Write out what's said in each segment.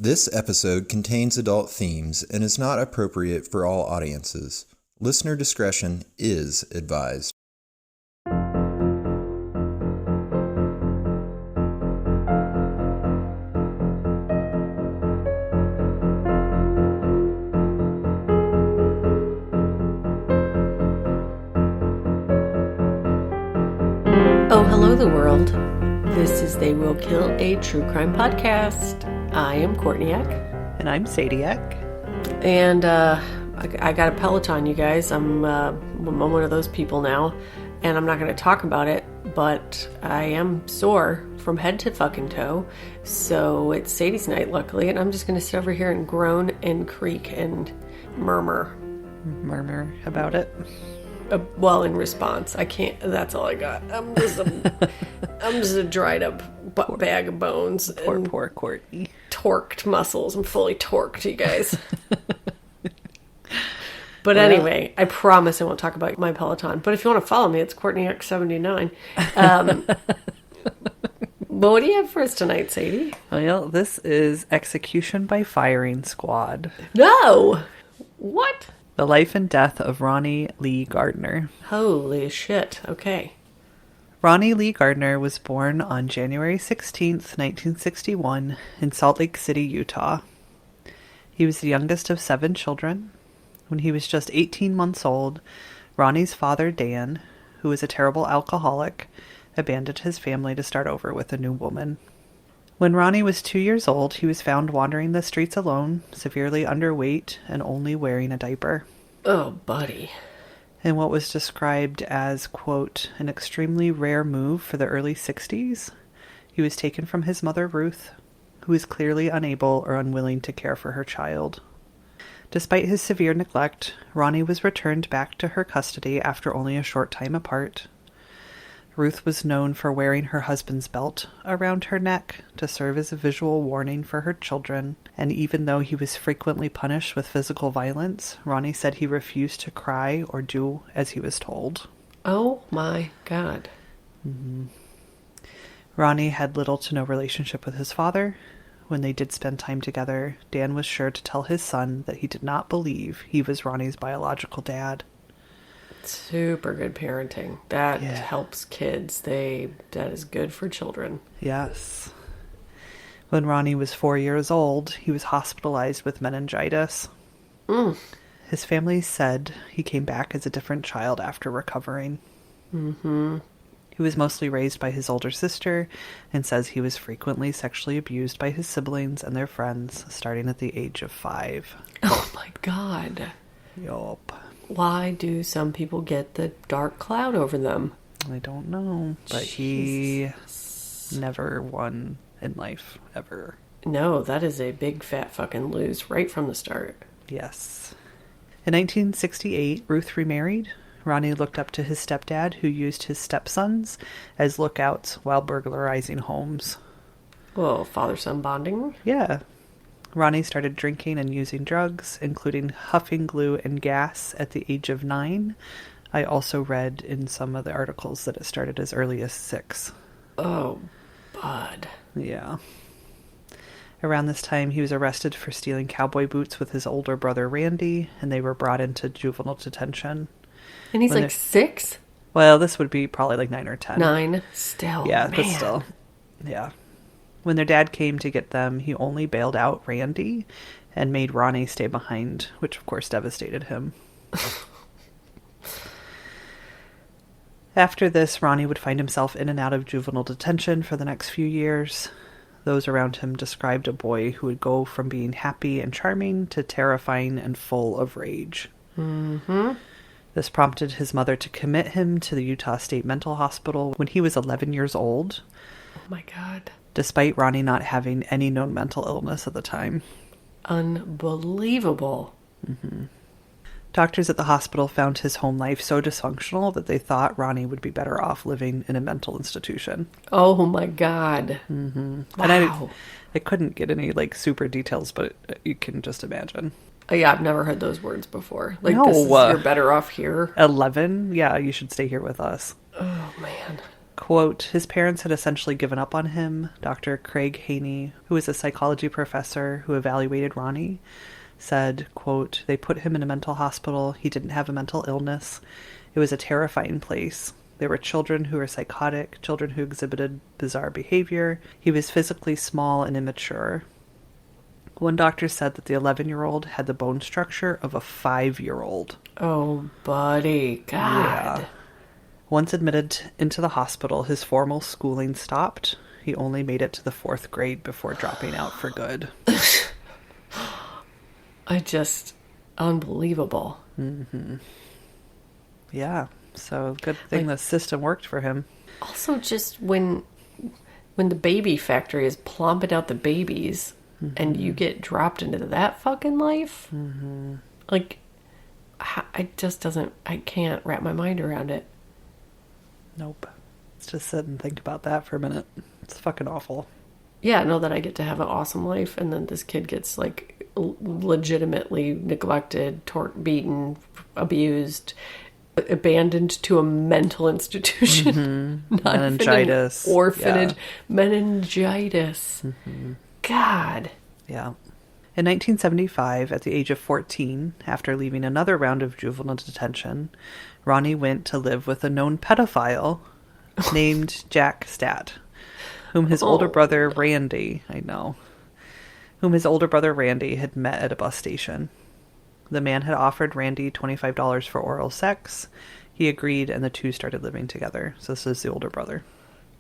This episode contains adult themes and is not appropriate for all audiences. Listener discretion is advised. Oh, hello the world. This is They Will Kill, a true crime podcast. I am Courtney-iac. And I'm Sadie-iac. And I got a Peloton, you guys. I'm one of those people now. And I'm not going to talk about it, but I am sore from head to fucking toe. So it's Sadie's night, luckily. And I'm just going to sit over here and groan and creak and murmur. Murmur about it. Well, in response, I can't. That's all I got. I'm just a dried up bag of bones. Poor Courtney. Torqued muscles. I'm fully torqued, you guys. But anyway, I promise I won't talk about my Peloton. But if you want to follow me, it's CourtneyX79. But what do you have for us tonight, Sadie? Well, this is Execution by Firing Squad. No! What? The life and death of Ronnie Lee Gardner. Holy shit. Okay. Ronnie Lee Gardner was born on January 16th, 1961 in Salt Lake City, Utah. He was the youngest of 7 children. When he was just 18 months old, Ronnie's father, Dan, who was a terrible alcoholic, abandoned his family to start over with a new woman. When Ronnie was 2 years old, he was found wandering the streets alone, severely underweight, and only wearing a diaper. Oh, buddy. In what was described as, quote, an extremely rare move for the early 60s, he was taken from his mother, Ruth, who was clearly unable or unwilling to care for her child. Despite his severe neglect, Ronnie was returned back to her custody after only a short time apart. Ruth was known for wearing her husband's belt around her neck to serve as a visual warning for her children, and even though he was frequently punished with physical violence, Ronnie said he refused to cry or do as he was told. Oh my God. Mm-hmm. Ronnie had little to no relationship with his father. When they did spend time together, Dan was sure to tell his son that he did not believe he was Ronnie's biological dad. Super good parenting. That helps kids. That is good for children. Yes. When Ronnie was 4 years old, he was hospitalized with meningitis. His family said he came back as a different child after recovering. Mm-hmm. He was mostly raised by his older sister and says he was frequently sexually abused by his siblings and their friends starting at the age of 5. Oh my God. Yup. Why do some people get the dark cloud over them? I don't know. But Jesus. He never won in life, ever. No, that is a big fat fucking lose right from the start. Yes. In 1968, Ruth remarried. Ronnie looked up to his stepdad, who used his stepsons as lookouts while burglarizing homes. Whoa, father-son bonding? Yeah. Ronnie started drinking and using drugs, including huffing glue and gas at the age of 9. I also read in some of the articles that it started as early as 6. Oh, bud. Yeah. Around this time, he was arrested for stealing cowboy boots with his older brother, Randy, and they were brought into juvenile detention. And he's like 6? Well, this would be probably like 9 or 10. 9? Still, yeah, man. But still. Yeah. When their dad came to get them, he only bailed out Randy and made Ronnie stay behind, which of course devastated him. After this, Ronnie would find himself in and out of juvenile detention for the next few years. Those around him described a boy who would go from being happy and charming to terrifying and full of rage. Mm-hmm. This prompted his mother to commit him to the Utah State Mental Hospital when he was 11 years old. Oh my God. Despite Ronnie not having any known mental illness at the time. Unbelievable. Mm-hmm. Doctors at the hospital found his home life so dysfunctional that they thought Ronnie would be better off living in a mental institution. Oh my God. Mm-hmm. Wow. And I couldn't get any super details, but you can just imagine. Oh, yeah, I've never heard those words before. Like, no, you're better off here. 11? Yeah, you should stay here with us. Oh, man. Quote, his parents had essentially given up on him. Dr. Craig Haney, who was a psychology professor who evaluated Ronnie, said, quote, they put him in a mental hospital. He didn't have a mental illness. It was a terrifying place. There were children who were psychotic, children who exhibited bizarre behavior. He was physically small and immature. One doctor said that the 11-year-old had the bone structure of a 5-year-old. Oh, buddy. God. Yeah. Once admitted into the hospital, his formal schooling stopped. He only made it to the 4th grade before dropping out for good. Unbelievable. Mm-hmm. Yeah, so good thing the system worked for him. Also, just when the baby factory is plomping out the babies, and you get dropped into that fucking life, like, I can't wrap my mind around it. Nope. Let's just sit and think about that for a minute. It's fucking awful. Yeah, I know that I get to have an awesome life, and then this kid gets, like, legitimately neglected, beaten, abused, abandoned to a mental institution. Not Meningitis. Even an orphanage. Yeah. Meningitis. God. Yeah. In 1975, at the age of 14, after leaving another round of juvenile detention, Ronnie went to live with a known pedophile named Jack Stat, whom his older brother Randy had met at a bus station. The man had offered Randy $25 for oral sex. He agreed, and the two started living together. So this is the older brother.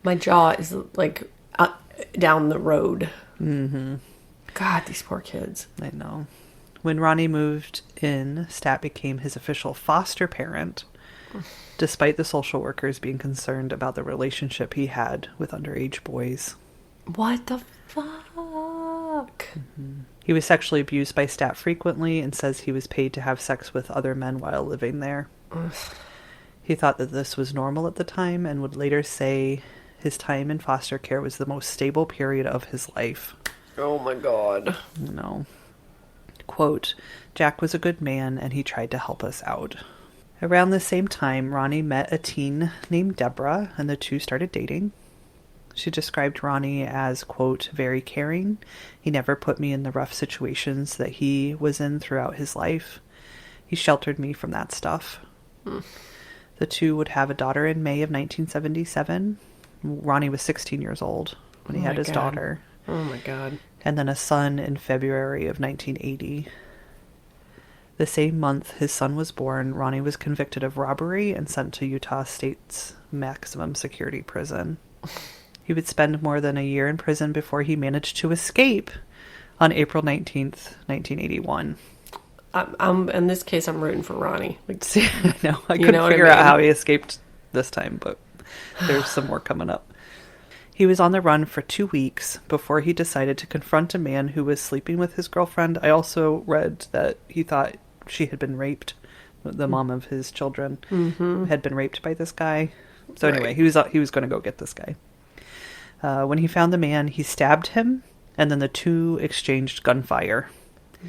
My jaw is, like, down the road. Mm-hmm. God, these poor kids. I know. When Ronnie moved in, Stat became his official foster parent, despite the social workers being concerned about the relationship he had with underage boys. What the fuck? Mm-hmm. He was sexually abused by Stat frequently and says he was paid to have sex with other men while living there. He thought that this was normal at the time and would later say his time in foster care was the most stable period of his life. Oh my God. No. Quote, Jack was a good man and he tried to help us out. Around the same time, Ronnie met a teen named Deborah and the two started dating. She described Ronnie as, quote, very caring. He never put me in the rough situations that he was in throughout his life. He sheltered me from that stuff. The two would have a daughter in May of 1977. Ronnie was 16 years old when he had his daughter. Oh my God. And then a son in February of 1980. The same month his son was born, Ronnie was convicted of robbery and sent to Utah State's maximum security prison. He would spend more than a year in prison before he managed to escape on April 19th, 1981. In this case, I'm rooting for Ronnie. Like, see, I know. I couldn't figure out how he escaped this time, but there's some more coming up. He was on the run for 2 weeks before he decided to confront a man who was sleeping with his girlfriend. I also read that he thought she had been raped. The mom of his children had been raped by this guy. So anyway, he was going to go get this guy. When he found the man, he stabbed him, and then the two exchanged gunfire.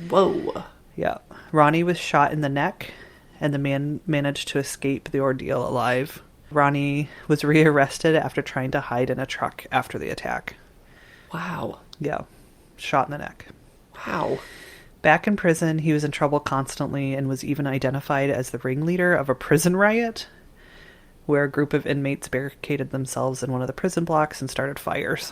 Whoa. Yeah. Ronnie was shot in the neck, and the man managed to escape the ordeal alive. Ronnie was rearrested after trying to hide in a truck after the attack. Wow. Yeah. Shot in the neck. Wow. Back in prison, he was in trouble constantly and was even identified as the ringleader of a prison riot where a group of inmates barricaded themselves in one of the prison blocks and started fires.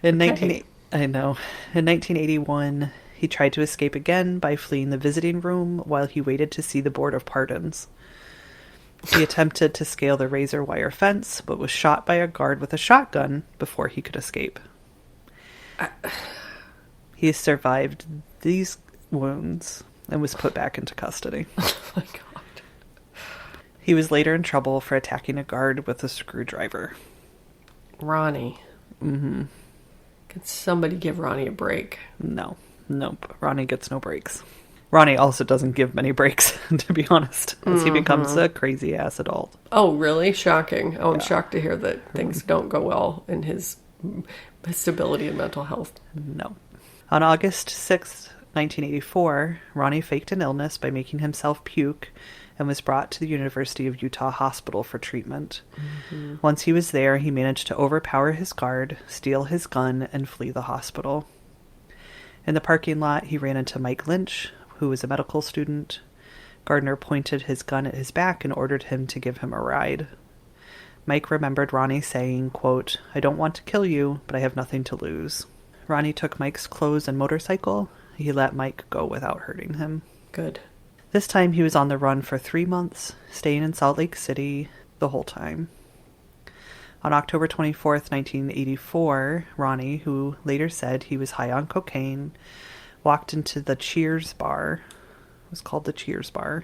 In 1981, he tried to escape again by fleeing the visiting room while he waited to see the Board of Pardons. He attempted to scale the razor wire fence, but was shot by a guard with a shotgun before he could escape. He survived these wounds and was put back into custody. Oh my God. He was later in trouble for attacking a guard with a screwdriver. Ronnie. Mm-hmm. Could somebody give Ronnie a break? No. Nope. Ronnie gets no breaks. Ronnie also doesn't give many breaks, to be honest, as he becomes a crazy-ass adult. Oh, really? Shocking. Oh, I'm shocked to hear that things don't go well in his stability and mental health. No. On August 6th, 1984, Ronnie faked an illness by making himself puke and was brought to the University of Utah Hospital for treatment. Once he was there, he managed to overpower his guard, steal his gun, and flee the hospital. In the parking lot, he ran into Mike Lynch, who was a medical student. Gardner pointed his gun at his back and ordered him to give him a ride. Mike remembered Ronnie saying, quote, "I don't want to kill you, but I have nothing to lose." Ronnie took Mike's clothes and motorcycle. He let Mike go without hurting him. Good. This time he was on the run for 3 months, staying in Salt Lake City the whole time. On October 24th, 1984, Ronnie, who later said he was high on cocaine, walked into the Cheers bar. It was called the Cheers bar.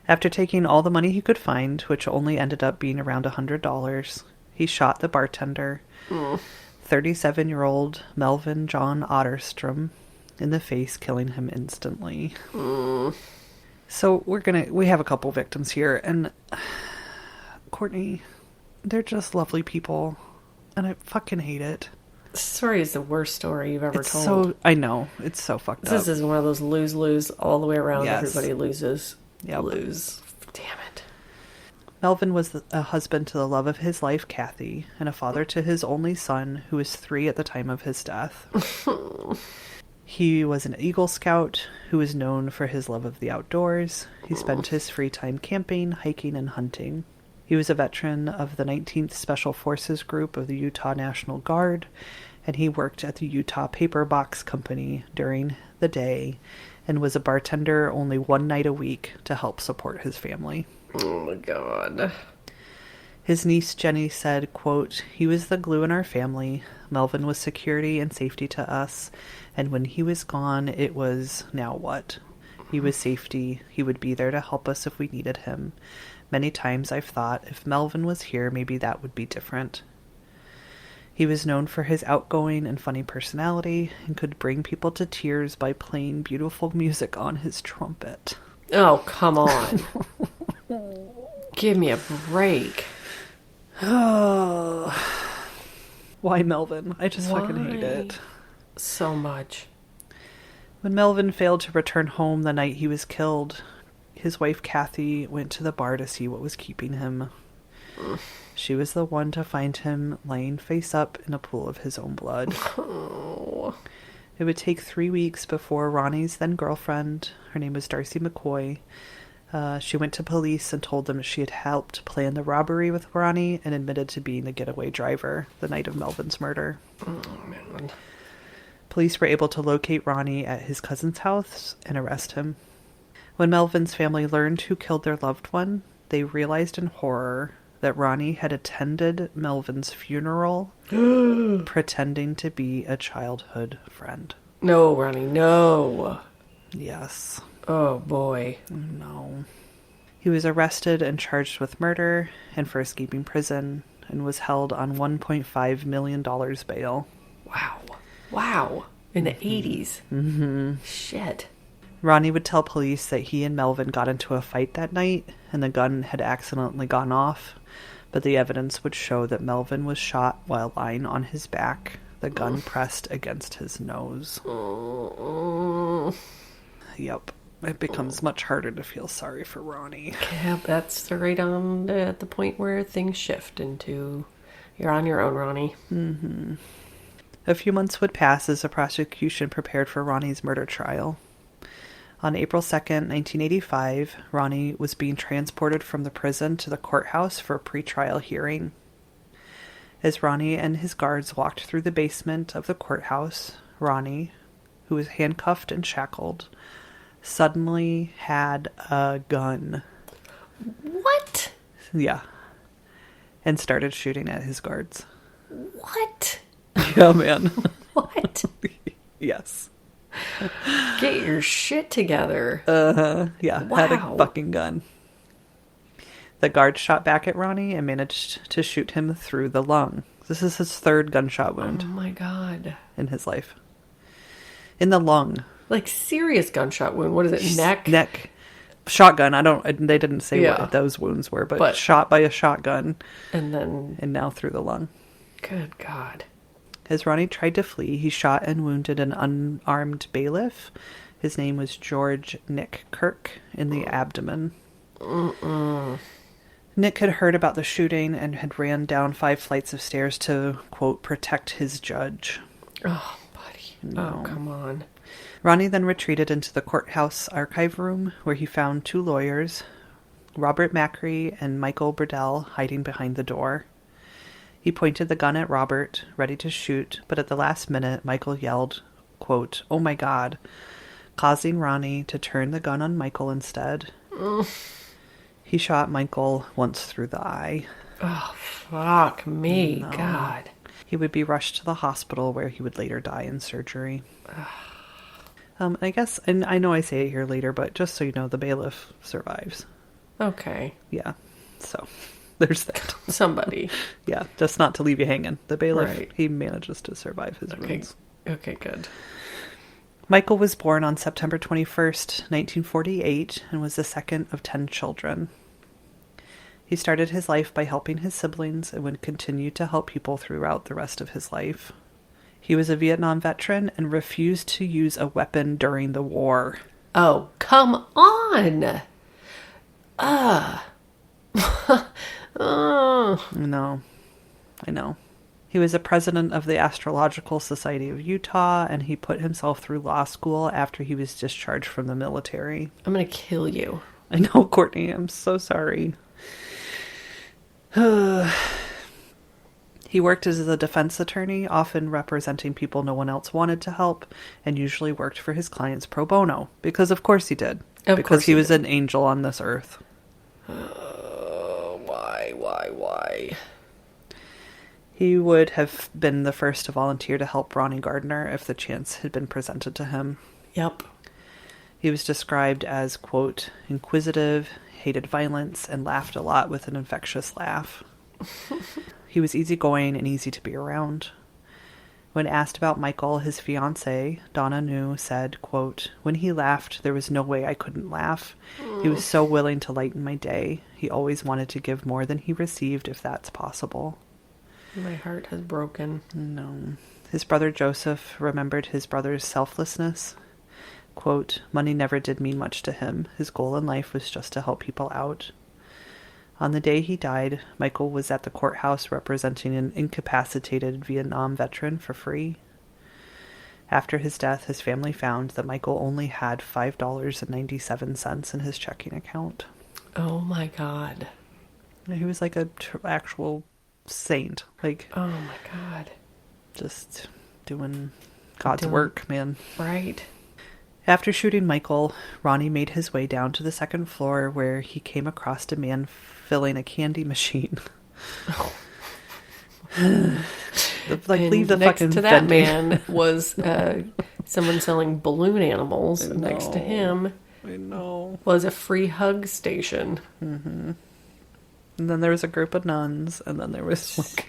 After taking all the money he could find, which only ended up being around $100, he shot the bartender, 37-year-old Melvin John Otterstrom, in the face, killing him instantly. So we have a couple victims here, and Courtney, they're just lovely people, and I fucking hate it. This story is the worst story you've ever told. So I know, it's so fucked up. This is one of those lose-lose all the way around. Yes. Everybody loses. Yep. Lose. Damn it. Melvin was a husband to the love of his life, Kathy, and a father to his only son, who was 3 at the time of his death. He was an Eagle Scout who was known for his love of the outdoors. He spent his free time camping, hiking, and hunting. He was a veteran of the 19th Special Forces Group of the Utah National Guard, and he worked at the Utah Paper Box Company during the day and was a bartender only 1 night a week to help support his family. Oh my God. His niece Jenny said, quote, "He was the glue in our family. Melvin was security and safety to us, and when he was gone, it was, now what? He was safety. He would be there to help us if we needed him. Many times I've thought, if Melvin was here, maybe that would be different." He was known for his outgoing and funny personality and could bring people to tears by playing beautiful music on his trumpet. Oh, come on. Give me a break. Oh, why Melvin? I just fucking hate it. So much. When Melvin failed to return home the night he was killed, his wife Kathy went to the bar to see what was keeping him. She was the one to find him laying face up in a pool of his own blood. Oh. It would take 3 weeks before Ronnie's then girlfriend, her name was Darcy McCoy, she went to police and told them she had helped plan the robbery with Ronnie and admitted to being the getaway driver the night of Melvin's murder. Oh, man. Police were able to locate Ronnie at his cousin's house and arrest him. When Melvin's family learned who killed their loved one, they realized in horror that Ronnie had attended Melvin's funeral pretending to be a childhood friend. No, Ronnie, no. Yes. Oh, boy. No. He was arrested and charged with murder and for escaping prison and was held on $1.5 million bail. Wow. Wow. In the 80s. Mm-hmm. Shit. Ronnie would tell police that he and Melvin got into a fight that night and the gun had accidentally gone off, but the evidence would show that Melvin was shot while lying on his back, the gun pressed against his nose. Yep. It becomes much harder to feel sorry for Ronnie. Yeah, that's right on at the point where things shift into you're on your own, Ronnie. Mm-hmm. A few months would pass as the prosecution prepared for Ronnie's murder trial. On April 2nd, 1985, Ronnie was being transported from the prison to the courthouse for a pretrial hearing. As Ronnie and his guards walked through the basement of the courthouse, Ronnie, who was handcuffed and shackled, suddenly had a gun. What? Yeah. And started shooting at his guards. What? Yeah, man. What? Yes. Get your shit together. Yeah, Wow. had a fucking gun. The guard shot back at Ronnie and managed to shoot him through the lung. This is his 3rd gunshot wound Oh my God. in his life. In the lung. Like serious gunshot wound. What is it? Neck? Neck. Shotgun. They didn't say Yeah. what those wounds were, but But- shot by a shotgun And then, and now through the lung. good God. As Ronnie tried to flee, he shot and wounded an unarmed bailiff. His name was George Nick Kirk in the abdomen. Nick had heard about the shooting and had ran down 5 flights of stairs to, quote, protect his judge. Oh, buddy. No. Oh, come on. Ronnie then retreated into the courthouse archive room where he found 2 lawyers, Robert Macri and Michael Burdell, hiding behind the door. He pointed the gun at Robert, ready to shoot, but at the last minute, Michael yelled, quote, "Oh my God," causing Ronnie to turn the gun on Michael instead. He shot Michael once through the eye. Oh, fuck me. No. God. He would be rushed to the hospital where he would later die in surgery. I guess, and I know I say it here later, but just so you know, the bailiff survives. Okay. Yeah, so there's that. Somebody. Yeah, just not to leave you hanging. The bailiff, Right. he manages to survive his wounds. Okay, good. Michael was born on September 21st, 1948, and was the second of 10 children. He started his life by helping his siblings and would continue to help people throughout the rest of his life. He was a Vietnam veteran and refused to use a weapon during the war. Oh, come on. No, I know. He was a president of the Astrological Society of Utah, and he put himself through law school after he was discharged from the military. I'm going to kill you. I know, Courtney, I'm so sorry. He worked as a defense attorney, often representing people no one else wanted to help, and usually worked for his clients pro bono. Because of course he did. Because he was an angel on this earth. Why? He would have been the first to volunteer to help Ronnie Gardner if the chance had been presented to him. Yep. He was described as, quote, inquisitive, hated violence, and laughed a lot with an infectious laugh. He was easygoing and easy to be around. When asked about Michael, his fiancée, Donna New, said, quote, "When he laughed, there was no way I couldn't laugh. He was so willing to lighten my day. He always wanted to give more than he received, if that's possible." My heart has broken. No. His brother Joseph remembered his brother's selflessness. Quote, "Money never did mean much to him. His goal in life was just to help people out." On the day he died, Michael was at the courthouse representing an incapacitated Vietnam veteran for free. After his death, his family found that Michael only had $5.97 in his checking account. Oh my God. He was like a actual saint. Like, Oh my God. just doing God's work, man. Right. After shooting Michael, Ronnie made his way down to the second floor where he came across a man filling a candy machine. Leave the next fucking to that vending. man was someone selling balloon animals. Next to him I know. was a free hug station. And then there was a group of nuns, and then there was like...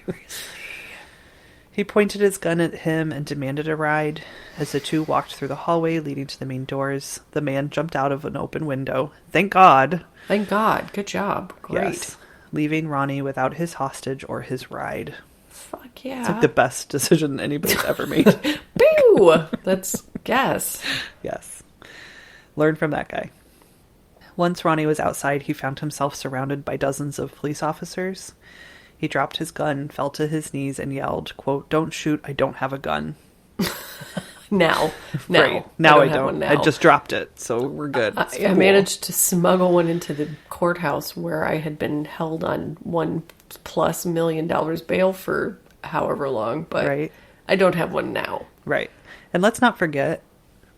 He pointed his gun at him and demanded a ride. As the two walked through the hallway leading to the main doors, the man jumped out of an open window. Thank God. Thank God. Good job. Great. Yes. Leaving Ronnie without his hostage or his ride. Fuck yeah. It's like the best decision anybody's ever made. Boo! Let's guess. Yes. Learn from that guy. Once Ronnie was outside, he found himself surrounded by dozens of police officers. He dropped his gun, fell to his knees, and yelled, quote, "Don't shoot, I don't have a gun." Now. Right. Now I have don't. one now. I just dropped it, so we're good. It's I cool. managed to smuggle one into the courthouse where I had been held on $1+ million bail for however long, but Right. I don't have one now. Right. And let's not forget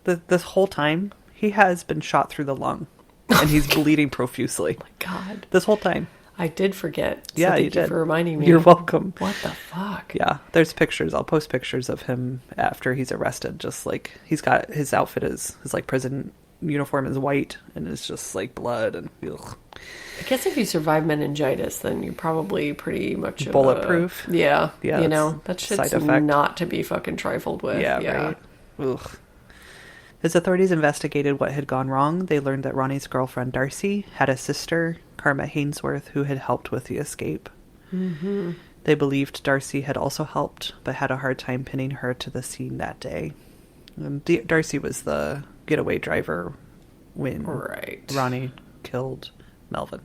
that this whole time, he has been shot through the lung, and he's bleeding profusely. God. This whole time. I did forget. So Yeah, thank you did. for reminding me. You're welcome. What the fuck? Yeah, there's pictures. I'll post pictures of him after he's arrested. Just like he's got his outfit is his like prison uniform is white and it's just like blood and ugh. I guess if you survive meningitis, then you're probably pretty much Bulletproof. Yeah. Yeah, You know, that that's shit's side effect. not to be fucking trifled with. Yeah, right. Ugh. As authorities investigated what had gone wrong, they learned that Ronnie's girlfriend Darcy had a sister, Karma Hainsworth, who had helped with the escape. Mm-hmm. They believed Darcy had also helped, but had a hard time pinning her to the scene that day. And Darcy was the getaway driver when Right. Ronnie killed Melvin.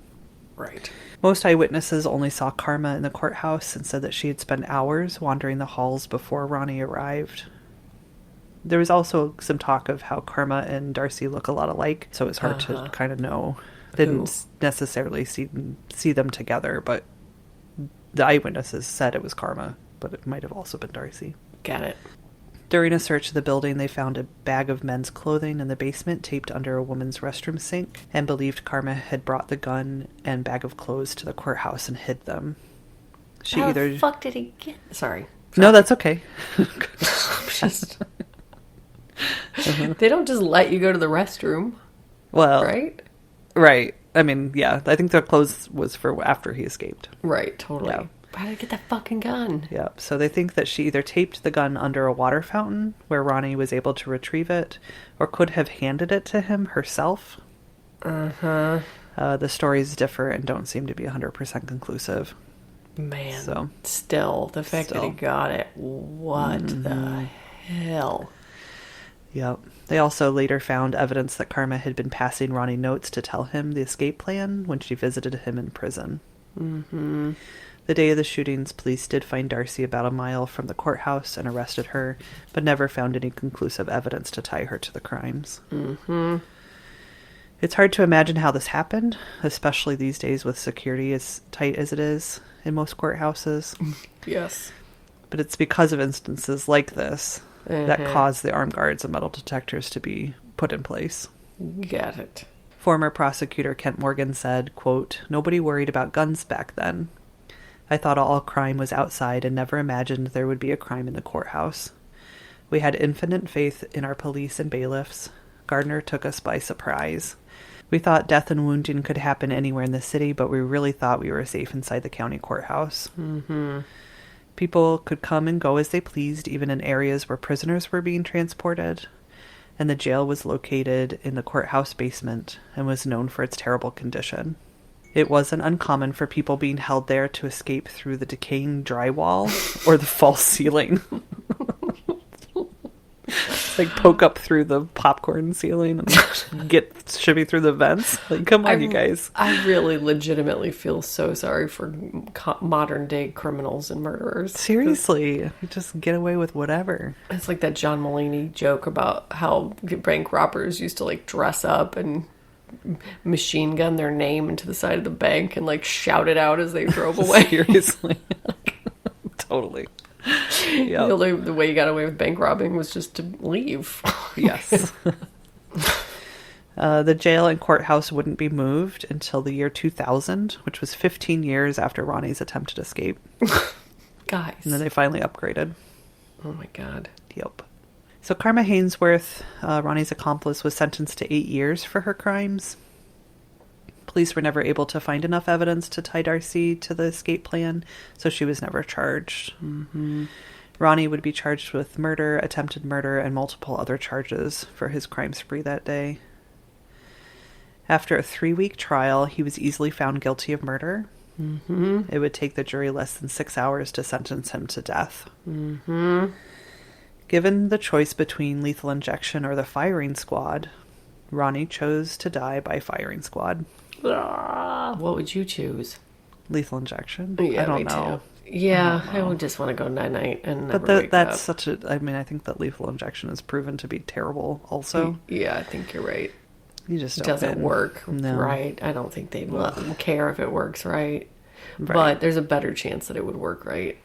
Right. Most eyewitnesses only saw Karma in the courthouse and said that she had spent hours wandering the halls before Ronnie arrived. There was also some talk of how Karma and Darcy look a lot alike, so it's hard to kind of know. Didn't necessarily see them together, but the eyewitnesses said it was Karma, but it might have also been Darcy. Got it. During a search of the building, they found a bag of men's clothing in the basement taped under a woman's restroom sink and believed Karma had brought the gun and bag of clothes to the courthouse and hid them. How the fuck did he get... Sorry. No, that's okay. Just... They don't just let you go to the restroom. Well... Right? I mean, yeah. I think the clothes was for after he escaped. Right, totally. Yeah. How did I get that fucking gun? Yeah, so they think that she either taped the gun under a water fountain where Ronnie was able to retrieve it, or could have handed it to him herself. The stories differ and don't seem to be 100% conclusive. Man, so still, the fact that he got it, what the hell? Yep. They also later found evidence that Karma had been passing Ronnie notes to tell him the escape plan when she visited him in prison. The day of the shootings, police did find Darcy about a mile from the courthouse and arrested her, but never found any conclusive evidence to tie her to the crimes. It's hard to imagine how this happened, especially these days with security as tight as it is in most courthouses. Yes. But it's because of instances like this that caused the armed guards and metal detectors to be put in place. Got it. Former prosecutor Kent Morgan said, quote, "Nobody worried about guns back then. I thought all crime was outside and never imagined there would be a crime in the courthouse. We had infinite faith in our police and bailiffs. Gardner took us by surprise. We thought death and wounding could happen anywhere in the city, but we really thought we were safe inside the county courthouse. People could come and go as they pleased, even in areas where prisoners were being transported. And the jail was located in the courthouse basement and was known for its terrible condition. It wasn't uncommon for people being held there to escape through the decaying drywall or the false ceiling." Like poke up through the popcorn ceiling and get shimmy through the vents. Like, come on, you guys. I really legitimately feel so sorry for modern day criminals and murderers. Seriously, you just get away with whatever. It's like that John Mulaney joke about how bank robbers used to like dress up and machine gun their name into the side of the bank and like shout it out as they drove away. Seriously. Totally. Yep. The way you got away with bank robbing was just to leave. Yes. The jail and courthouse wouldn't be moved until the year 2000, which was 15 years after Ronnie's attempted escape. Guys. And then they finally upgraded. Oh my God. Yep. So Karma Hainsworth, Ronnie's accomplice, was sentenced to 8 years for her crimes. Police were never able to find enough evidence to tie Darcy to the escape plan, so she was never charged. Ronnie would be charged with murder, attempted murder, and multiple other charges for his crime spree that day. After a 3-week trial, he was easily found guilty of murder. It would take the jury less than 6 hours to sentence him to death. Given the choice between lethal injection or the firing squad, Ronnie chose to die by firing squad. What would you choose? Lethal injection? Yeah, I don't me know. Too. Yeah, I would just want to go night-night and never But wake that's up. such a... I mean, I think that lethal injection is proven to be terrible also. Yeah, I think you're right. You just It don't doesn't win. work No. right. I don't think they'd care if it works right. Right. But there's a better chance that it would work right.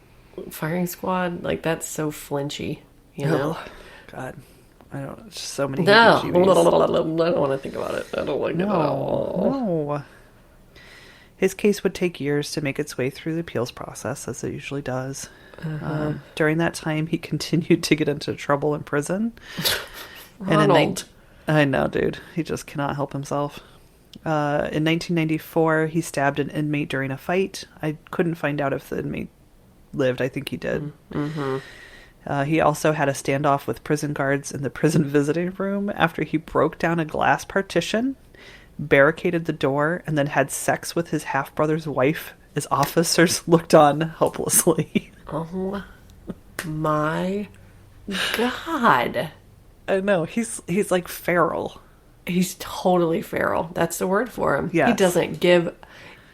Firing squad, like, that's so flinchy, you know? God. I don't... So many... No. I heebie-jeebies. don't want to think about it. I don't like it at all. No. His case would take years to make its way through the appeals process, as it usually does. During that time, he continued to get into trouble in prison. Ronald. I know, dude. He just cannot help himself. In 1994, he stabbed an inmate during a fight. I couldn't find out if the inmate lived. I think he did. He also had a standoff with prison guards in the prison visiting room after he broke down a glass partition, barricaded the door, and then had sex with his half-brother's wife as officers looked on helplessly. Oh my God. I know. He's like feral. He's totally feral. That's the word for him. Yes.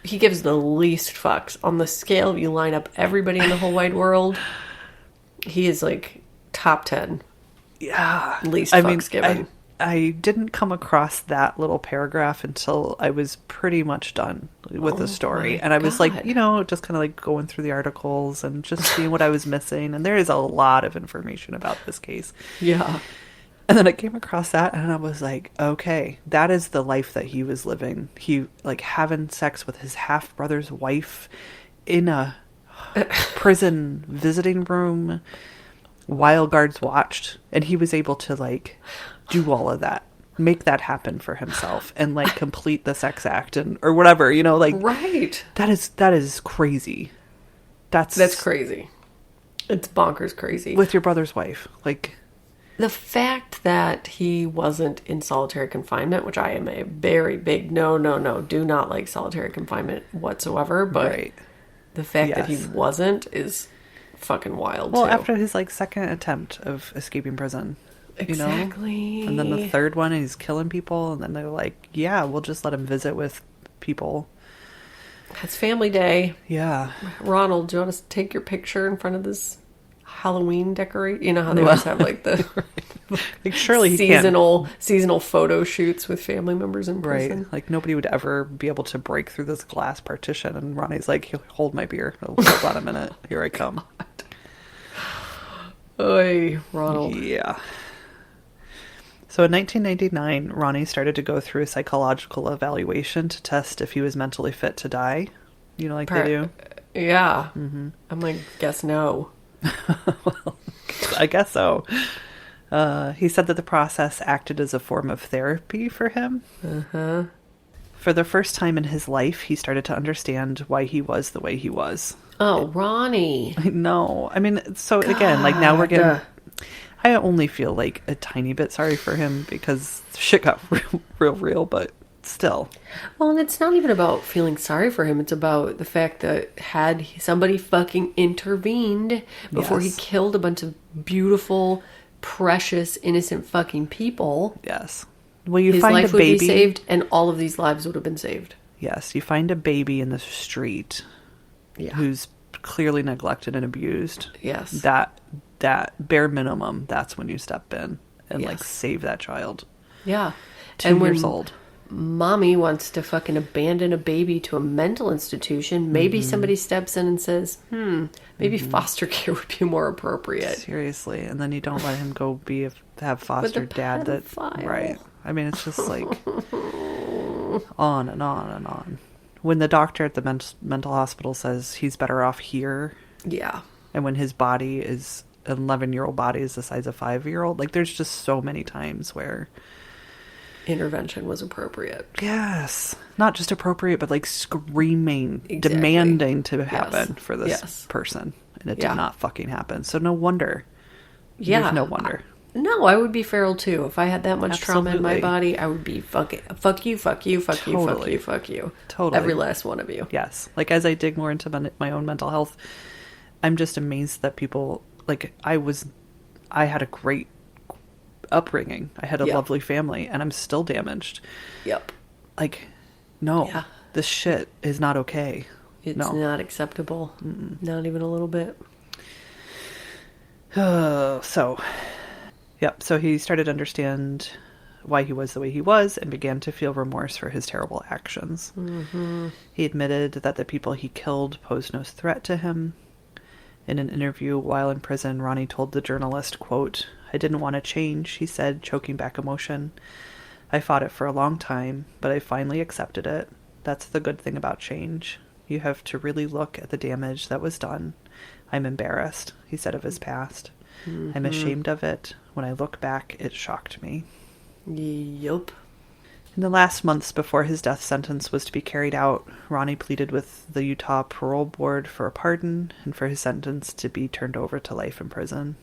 He gives the least fucks. On the scale, if you line up everybody in the whole wide world, he is like top 10. Yeah. Least fucks given. I didn't come across that little paragraph until I was pretty much done with the story. And I was like, just kind of like going through the articles and just seeing what I was missing. And there is a lot of information about this case. Yeah. And then I came across that and I was like, okay, that is the life that he was living. He like having sex with his half brother's wife in a prison visiting room while guards watched. And he was able to like do all of that, make that happen for himself and like complete the sex act or whatever, like right. That is crazy. That's crazy. It's bonkers crazy. With your brother's wife. Like the fact that he wasn't in solitary confinement, which I am a very big no, do not like solitary confinement whatsoever, but right. The fact that he wasn't is fucking wild. Well, too. After his like second attempt of escaping prison. Exactly. And then the third one, he's killing people. And then they're like, yeah, we'll just let him visit with people. It's family day. Yeah. Ronald, do you want to take your picture in front of this Halloween decorate? You know how they always have like the like surely he seasonal photo shoots with family members in prison. Right. Like nobody would ever be able to break through this glass partition. And Ronnie's like, hold my beer. Hold on a minute. Here I come. Oy, Ronald. Yeah. So in 1999, Ronnie started to go through a psychological evaluation to test if he was mentally fit to die. They do? Yeah. Mm-hmm. I'm like, guess no. Well, I guess so. He said that the process acted as a form of therapy for him. Uh-huh. For the first time in his life, he started to understand why he was the way he was. Oh, Ronnie. No. I mean, so God. Again, like now we're getting... I only feel like a tiny bit sorry for him because shit got real, but still. Well, and it's not even about feeling sorry for him. It's about the fact that had somebody fucking intervened before he killed a bunch of beautiful, precious, innocent fucking people. Yes. Well, you his find life a baby, would be saved, and all of these lives would have been saved. Yes, you find a baby in the street who's clearly neglected and abused. Yes. That bare minimum, that's when you step in and like save that child. Yeah. 2 years old. Mommy wants to fucking abandon a baby to a mental institution. Maybe somebody steps in and says, maybe foster care would be more appropriate. Seriously. And then you don't let him go have foster dad right. I mean, it's just like on and on and on. When the doctor at the mental hospital says he's better off here. Yeah. And when his body is... 11-year-old body is the size of 5-year-old. Like, there's just so many times where intervention was appropriate. Yes, not just appropriate, but like screaming, demanding to happen for this person, and it did not fucking happen. So no wonder. There's no wonder. No, I would be feral too. If I had that much trauma in my body, I would be fuck you. Totally. Every last one of you. Yes. Like as I dig more into my own mental health, I'm just amazed that people. Like, I had a great upbringing. I had a lovely family, and I'm still damaged. Yep. Like, no. Yeah. This shit is not okay. It's not acceptable. Mm-mm. Not even a little bit. So he started to understand why he was the way he was and began to feel remorse for his terrible actions. Mm-hmm. He admitted that the people he killed posed no threat to him. In an interview while in prison, Ronnie told the journalist, quote, "I didn't want to change," he said, choking back emotion. "I fought it for a long time, but I finally accepted it. That's the good thing about change. You have to really look at the damage that was done. I'm embarrassed," he said of his past. Mm-hmm. "I'm ashamed of it. When I look back, it shocked me." Yup. In the last months before his death sentence was to be carried out, Ronnie pleaded with the Utah Parole Board for a pardon and for his sentence to be turned over to life in prison.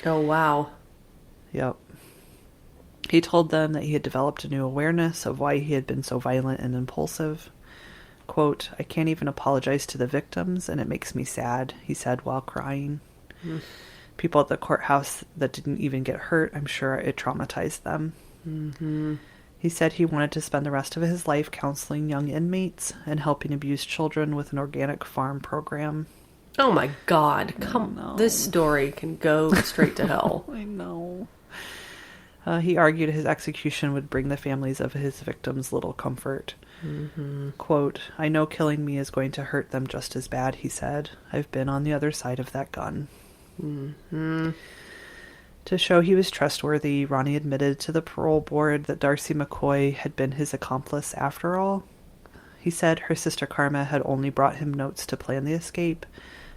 Oh, wow. Yep. He told them that he had developed a new awareness of why he had been so violent and impulsive. Quote, "I can't even apologize to the victims, and it makes me sad," he said while crying. Mm. People at the courthouse that didn't even get hurt, I'm sure it traumatized them. Mm-hmm. He said he wanted to spend the rest of his life counseling young inmates and helping abused children with an organic farm program. Oh my God. This story can go straight to hell. I know. He argued his execution would bring the families of his victims little comfort. Mm-hmm. Quote, "I know killing me is going to hurt them just as bad," he said. "I've been on the other side of that gun." Mm-hmm. To show he was trustworthy, Ronnie admitted to the parole board that Darcy McCoy had been his accomplice after all. He said her sister Karma had only brought him notes to plan the escape.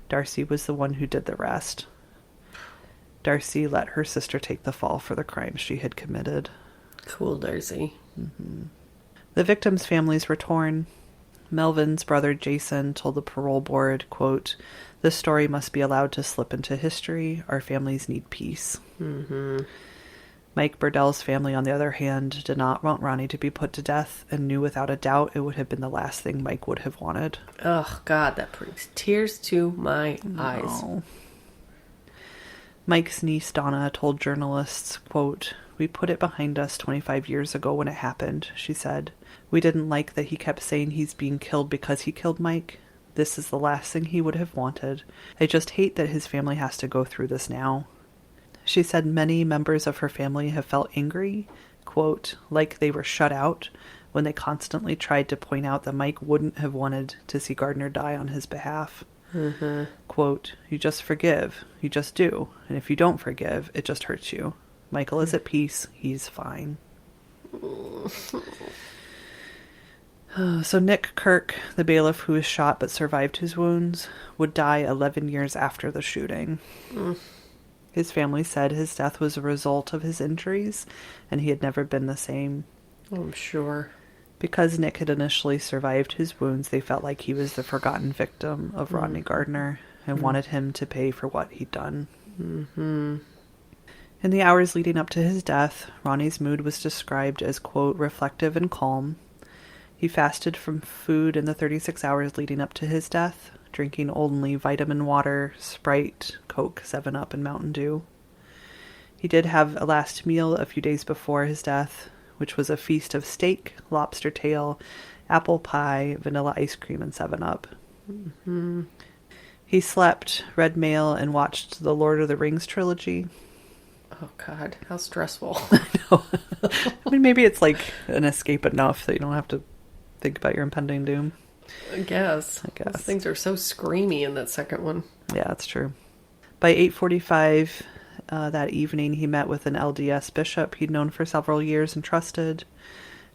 Darcy was the one who did the rest. Darcy let her sister take the fall for the crimes she had committed. Cool, Darcy. Mm-hmm. The victims' families were torn. Melvin's brother Jason told the parole board, quote, "This story must be allowed to slip into history. Our families need peace." Mm-hmm. Mike Burdell's family, on the other hand, did not want Ronnie to be put to death and knew without a doubt it would have been the last thing Mike would have wanted. Oh, God, that brings tears to my eyes. Mike's niece, Donna, told journalists, quote, "We put it behind us 25 years ago when it happened," she said. "We didn't like that he kept saying he's being killed because he killed Mike. This is the last thing he would have wanted. I just hate that his family has to go through this now." She said many members of her family have felt angry, quote, like they were shut out when they constantly tried to point out that Mike wouldn't have wanted to see Gardner die on his behalf. Mm-hmm. Quote, "You just forgive. You just do. And if you don't forgive, it just hurts you. Michael is at peace. He's fine." So Nick Kirk, the bailiff who was shot but survived his wounds, would die 11 years after the shooting. His family said his death was a result of his injuries, and he had never been the same. I'm sure. Because Nick had initially survived his wounds, they felt like he was the forgotten victim of Ronnie Gardner and wanted him to pay for what he'd done. Mm-hmm. In the hours leading up to his death, Ronnie's mood was described as, quote, reflective and calm. He fasted from food in the 36 hours leading up to his death, drinking only vitamin water, Sprite, Coke, 7-Up, and Mountain Dew. He did have a last meal a few days before his death, which was a feast of steak, lobster tail, apple pie, vanilla ice cream, and 7-Up. Mm-hmm. He slept, read mail, and watched the Lord of the Rings trilogy. Oh, God, how stressful. I know. I mean, maybe it's like an escape enough that you don't have to think about your impending doom. I guess. Those things are so screamy in that second one. Yeah, that's true. By 8:45 that evening, he met with an LDS bishop he'd known for several years and trusted.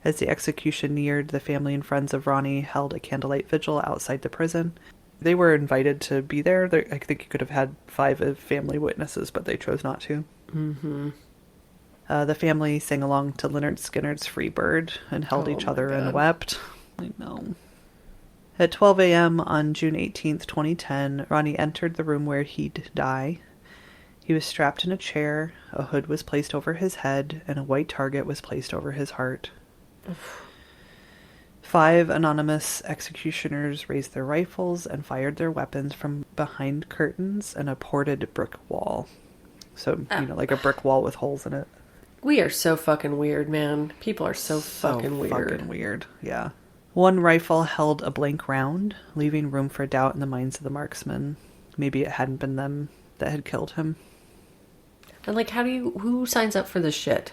As the execution neared, the family and friends of Ronnie held a candlelight vigil outside the prison. They were invited to be there. I think you could have had 5 family witnesses, but they chose not to. Mm-hmm. The family sang along to Lynyrd Skynyrd's Free Bird and held each other and wept. I know. At 12 a.m. on June 18th, 2010, Ronnie entered the room where he'd die. He was strapped in a chair, a hood was placed over his head, and a white target was placed over his heart. 5 anonymous executioners raised their rifles and fired their weapons from behind curtains and a ported brick wall. So, like a brick wall with holes in it. We are so fucking weird, man. People are so fucking weird. Fucking weird, yeah. One rifle held a blank round, leaving room for doubt in the minds of the marksmen. Maybe it hadn't been them that had killed him. And who signs up for this shit?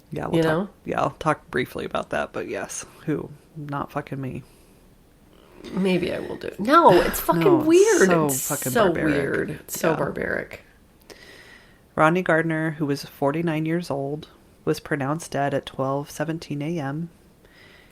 Yeah, I'll talk briefly about that, but yes, who? Not fucking me. Maybe I will do it. No, it's fucking weird. It's fucking barbaric. Weird. It's so barbaric. Ronnie Gardner, who was 49 years old, was pronounced dead at 12:17 a.m.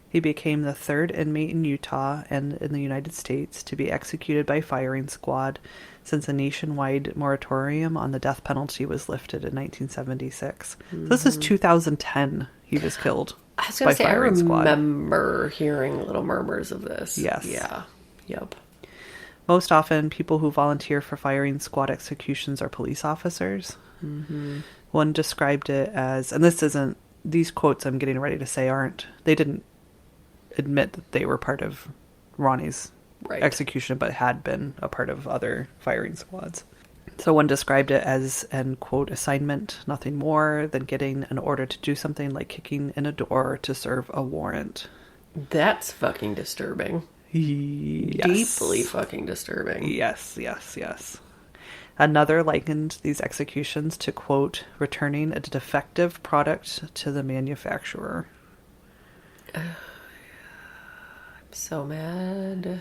He became the 3rd inmate in Utah and in the United States to be executed by firing squad since a nationwide moratorium on the death penalty was lifted in 1976. Mm-hmm. So this is 2010 he was killed. I was going to say, I remember hearing little murmurs of this. Yes. Yeah. Yep. Most often, people who volunteer for firing squad executions are police officers. Mm-hmm. One described it as, and this isn't, these quotes I'm getting ready to say they didn't admit that they were part of Ronnie's execution, but had been a part of other firing squads. So one described it as an, quote, assignment, nothing more than getting an order to do something like kicking in a door to serve a warrant. That's fucking disturbing. Yes. Deeply fucking disturbing. Yes, yes, yes. Another likened these executions to, quote, returning a defective product to the manufacturer. I'm so mad.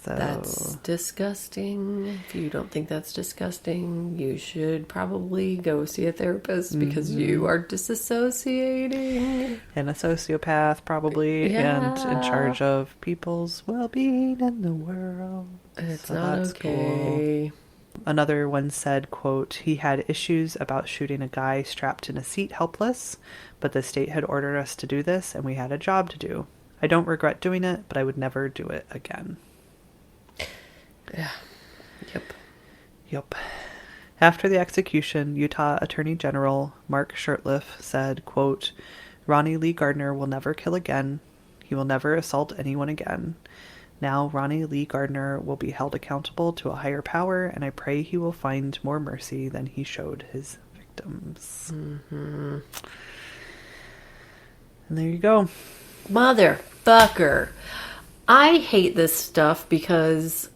So, That's disgusting. If you don't think that's disgusting, you should probably go see a therapist because you are disassociating. and a sociopath, probably, and in charge of people's well-being in the world. It's So not that's okay. cool. Another one said, quote, he had issues about shooting a guy strapped in a seat helpless, but the state had ordered us to do this, and we had a job to do. I don't regret doing it, but I would never do it again. Yeah. Yep. Yep. After the execution, Utah Attorney General Mark Shurtleff said, quote, Ronnie Lee Gardner will never kill again. He will never assault anyone again. Now Ronnie Lee Gardner will be held accountable to a higher power, and I pray he will find more mercy than he showed his victims. Mm-hmm. And there you go. Motherfucker. I hate this stuff because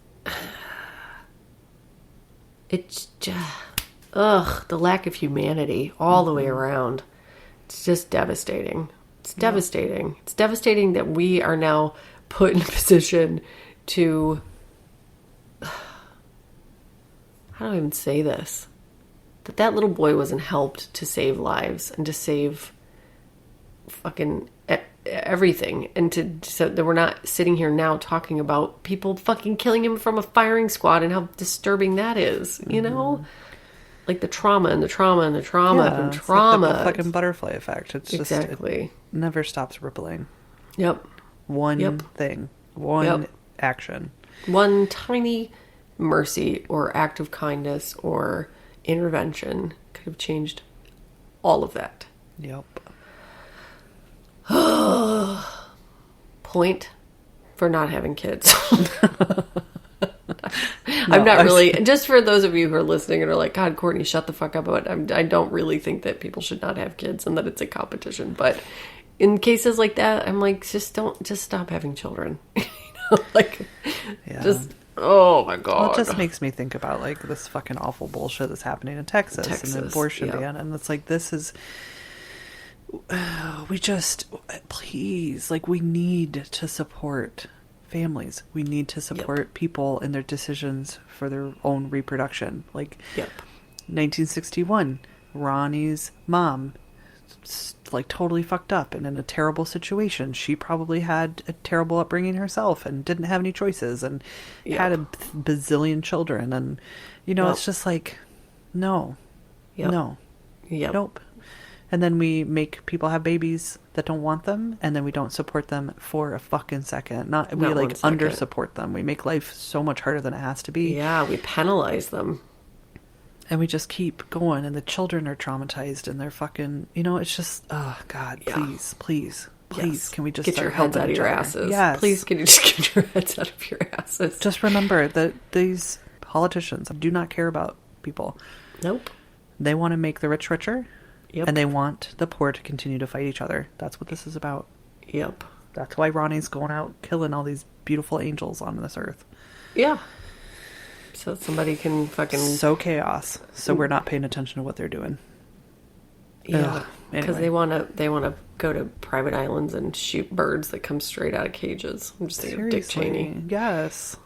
it's just, the lack of humanity all the way around. It's just devastating. It's devastating. It's devastating that we are now put in a position to, how do I even say this? That little boy wasn't helped to save lives and to save fucking everything, and so that we're not sitting here now talking about people fucking killing him from a firing squad and how disturbing that is, you know? Like the trauma and the trauma and the trauma and trauma. Like the fucking butterfly effect. It's just, exactly. it never stops rippling. Yep. One thing. One action. One tiny mercy or act of kindness or intervention could have changed all of that. Yep. Point for not having kids. I'm not really, just for those of you who are listening and are like, God, Courtney, shut the fuck up about it. I don't really think that people should not have kids and that it's a competition. But in cases like that, I'm like, just stop having children. Oh my God. Well, it just makes me think about like this fucking awful bullshit that's happening in Texas and the abortion ban. And it's like, this is, please, like, we need to support families. We need to support people in their decisions for their own reproduction. Like, 1961, Ronnie's mom, like, totally fucked up and in a terrible situation. She probably had a terrible upbringing herself and didn't have any choices and had a bazillion children. And, you know, it's just like, no. Nope. And then we make people have babies that don't want them, and then we don't support them for a fucking second. We like under support them. We make life so much harder than it has to be. Yeah, we penalize them. And we just keep going, and the children are traumatized, and they're fucking, you know, it's just, oh God, please, can we just get your heads out of your asses? Yes. Please, can you just get your heads out of your asses? Just remember that these politicians do not care about people. Nope. They want to make the rich richer. Yep. And they want the poor to continue to fight each other. That's what this is about. Yep. That's why Ronnie's going out killing all these beautiful angels on this earth. Yeah. So somebody can fucking... So chaos. So we're not paying attention to what they're doing. Yeah. Because they want to go to private islands and shoot birds that come straight out of cages. I'm just thinking of Dick Cheney. Yes.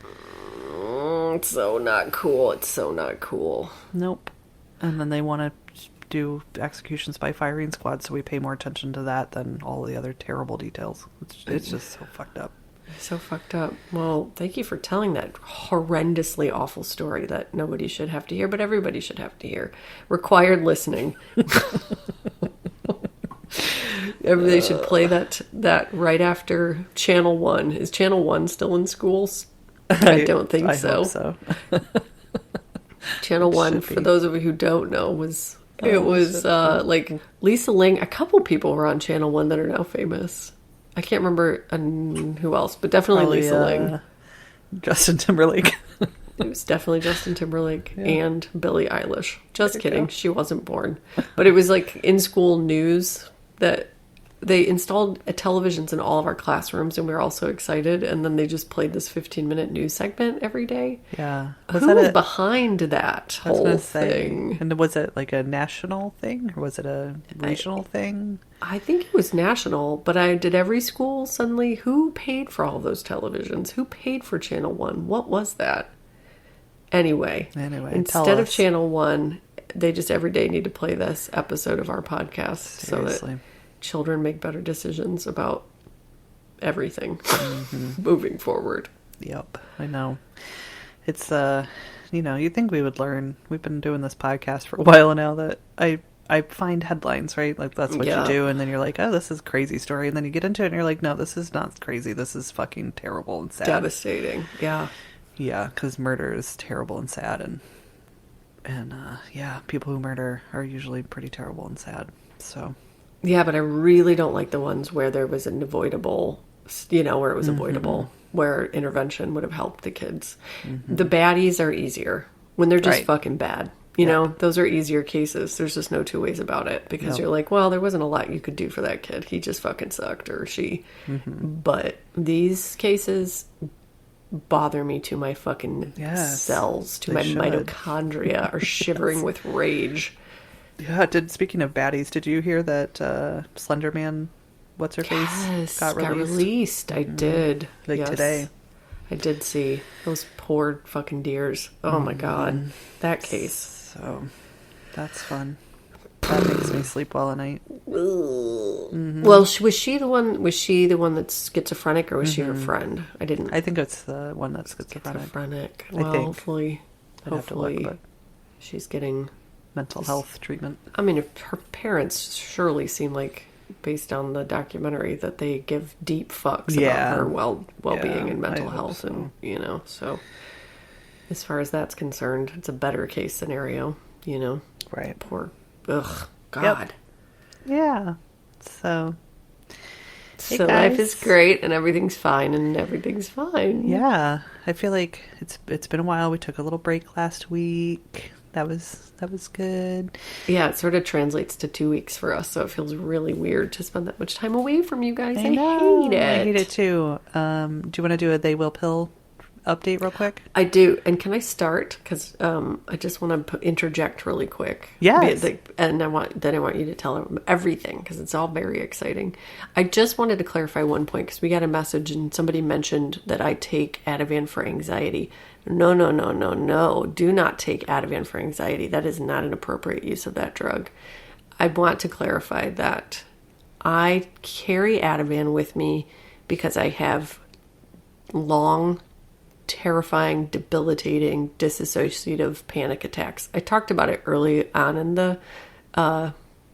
It's so not cool. It's so not cool. Nope. And then they want to do executions by firing squad, so we pay more attention to that than all the other terrible details. It's just so fucked up. So fucked up. Well, thank you for telling that horrendously awful story that nobody should have to hear, but everybody should have to hear. Required listening. Everybody should play that right after Channel 1. Is Channel 1 still in schools? I don't think so. Hope so. Channel 1, for those of you who don't know, was like Lisa Ling. A couple people were on Channel 1 that are now famous. I can't remember who else, but definitely Lisa Ling. Justin Timberlake. It was definitely Justin Timberlake and Billie Eilish. Just There you kidding. go. She wasn't born. But it was like in school news that they installed televisions in all of our classrooms, and we were all so excited. And then they just played this 15-minute news segment every day. Yeah. Who was behind that I was whole gonna say, thing? and was it like a national thing or was it a regional thing? I think it was national, but did every school suddenly, who paid for all those televisions? Who paid for Channel 1? What was that? Anyway, tell instead of us. Channel 1, they just every day need to play this episode of our podcast so Seriously. that children make better decisions about everything moving forward. Yep, I know. It's you'd think we would learn. We've been doing this podcast for a while now that I find headlines, right? Like that's what you do, and then you're like, oh, this is a crazy story, and then you get into it and you're like, no, this is not crazy. This is fucking terrible and sad. Devastating. Yeah. Yeah, because murder is terrible and sad, and people who murder are usually pretty terrible and sad. So Yeah, but I really don't like the ones where there was an avoidable, where it was avoidable, where intervention would have helped the kids. The baddies are easier when they're just Right. fucking bad. You know, those are easier cases. There's just no two ways about it because you're like, well, there wasn't a lot you could do for that kid. He just fucking sucked or she. But these cases bother me to my fucking cells, to they my should. mitochondria are shivering with rage. yeah. Speaking of baddies, did you hear that Slender Man, what's her face, got released? I did. Like Yes. today. I did see those poor fucking deers. Oh my god, that case. So that's fun. That makes me sleep well at night. Well, was she the one? Was she the one that's schizophrenic, or was she her friend? I didn't. I think it's the one that's schizophrenic. Schizophrenic. I Well, think. hopefully, I'd have to look, but she's getting mental health treatment. I mean, if her parents surely seem like, based on the documentary, that they give deep fucks about her well-being and mental health, so. and so as far as that's concerned, it's a better case scenario. Right. Poor, God. Yeah. So Hey, So life guys. is great, and everything's fine, and everything's fine. yeah, I feel like it's been a while. We took a little break last week. That was good. Yeah, it sort of translates to 2 weeks for us, so it feels really weird to spend that much time away from you guys. I know. hate it. I hate it too. Do you want to do a They Will Pill update real quick? I do. And can I start? Because I just want to interject really quick. Yes. And I want you to tell them everything, because it's all very exciting. I just wanted to clarify one point, because we got a message and somebody mentioned that I take Ativan for anxiety. No. Do not take Ativan for anxiety. That is not an appropriate use of that drug. I want to clarify that I carry Ativan with me because I have long, terrifying, debilitating, dissociative panic attacks. I talked about it early on in the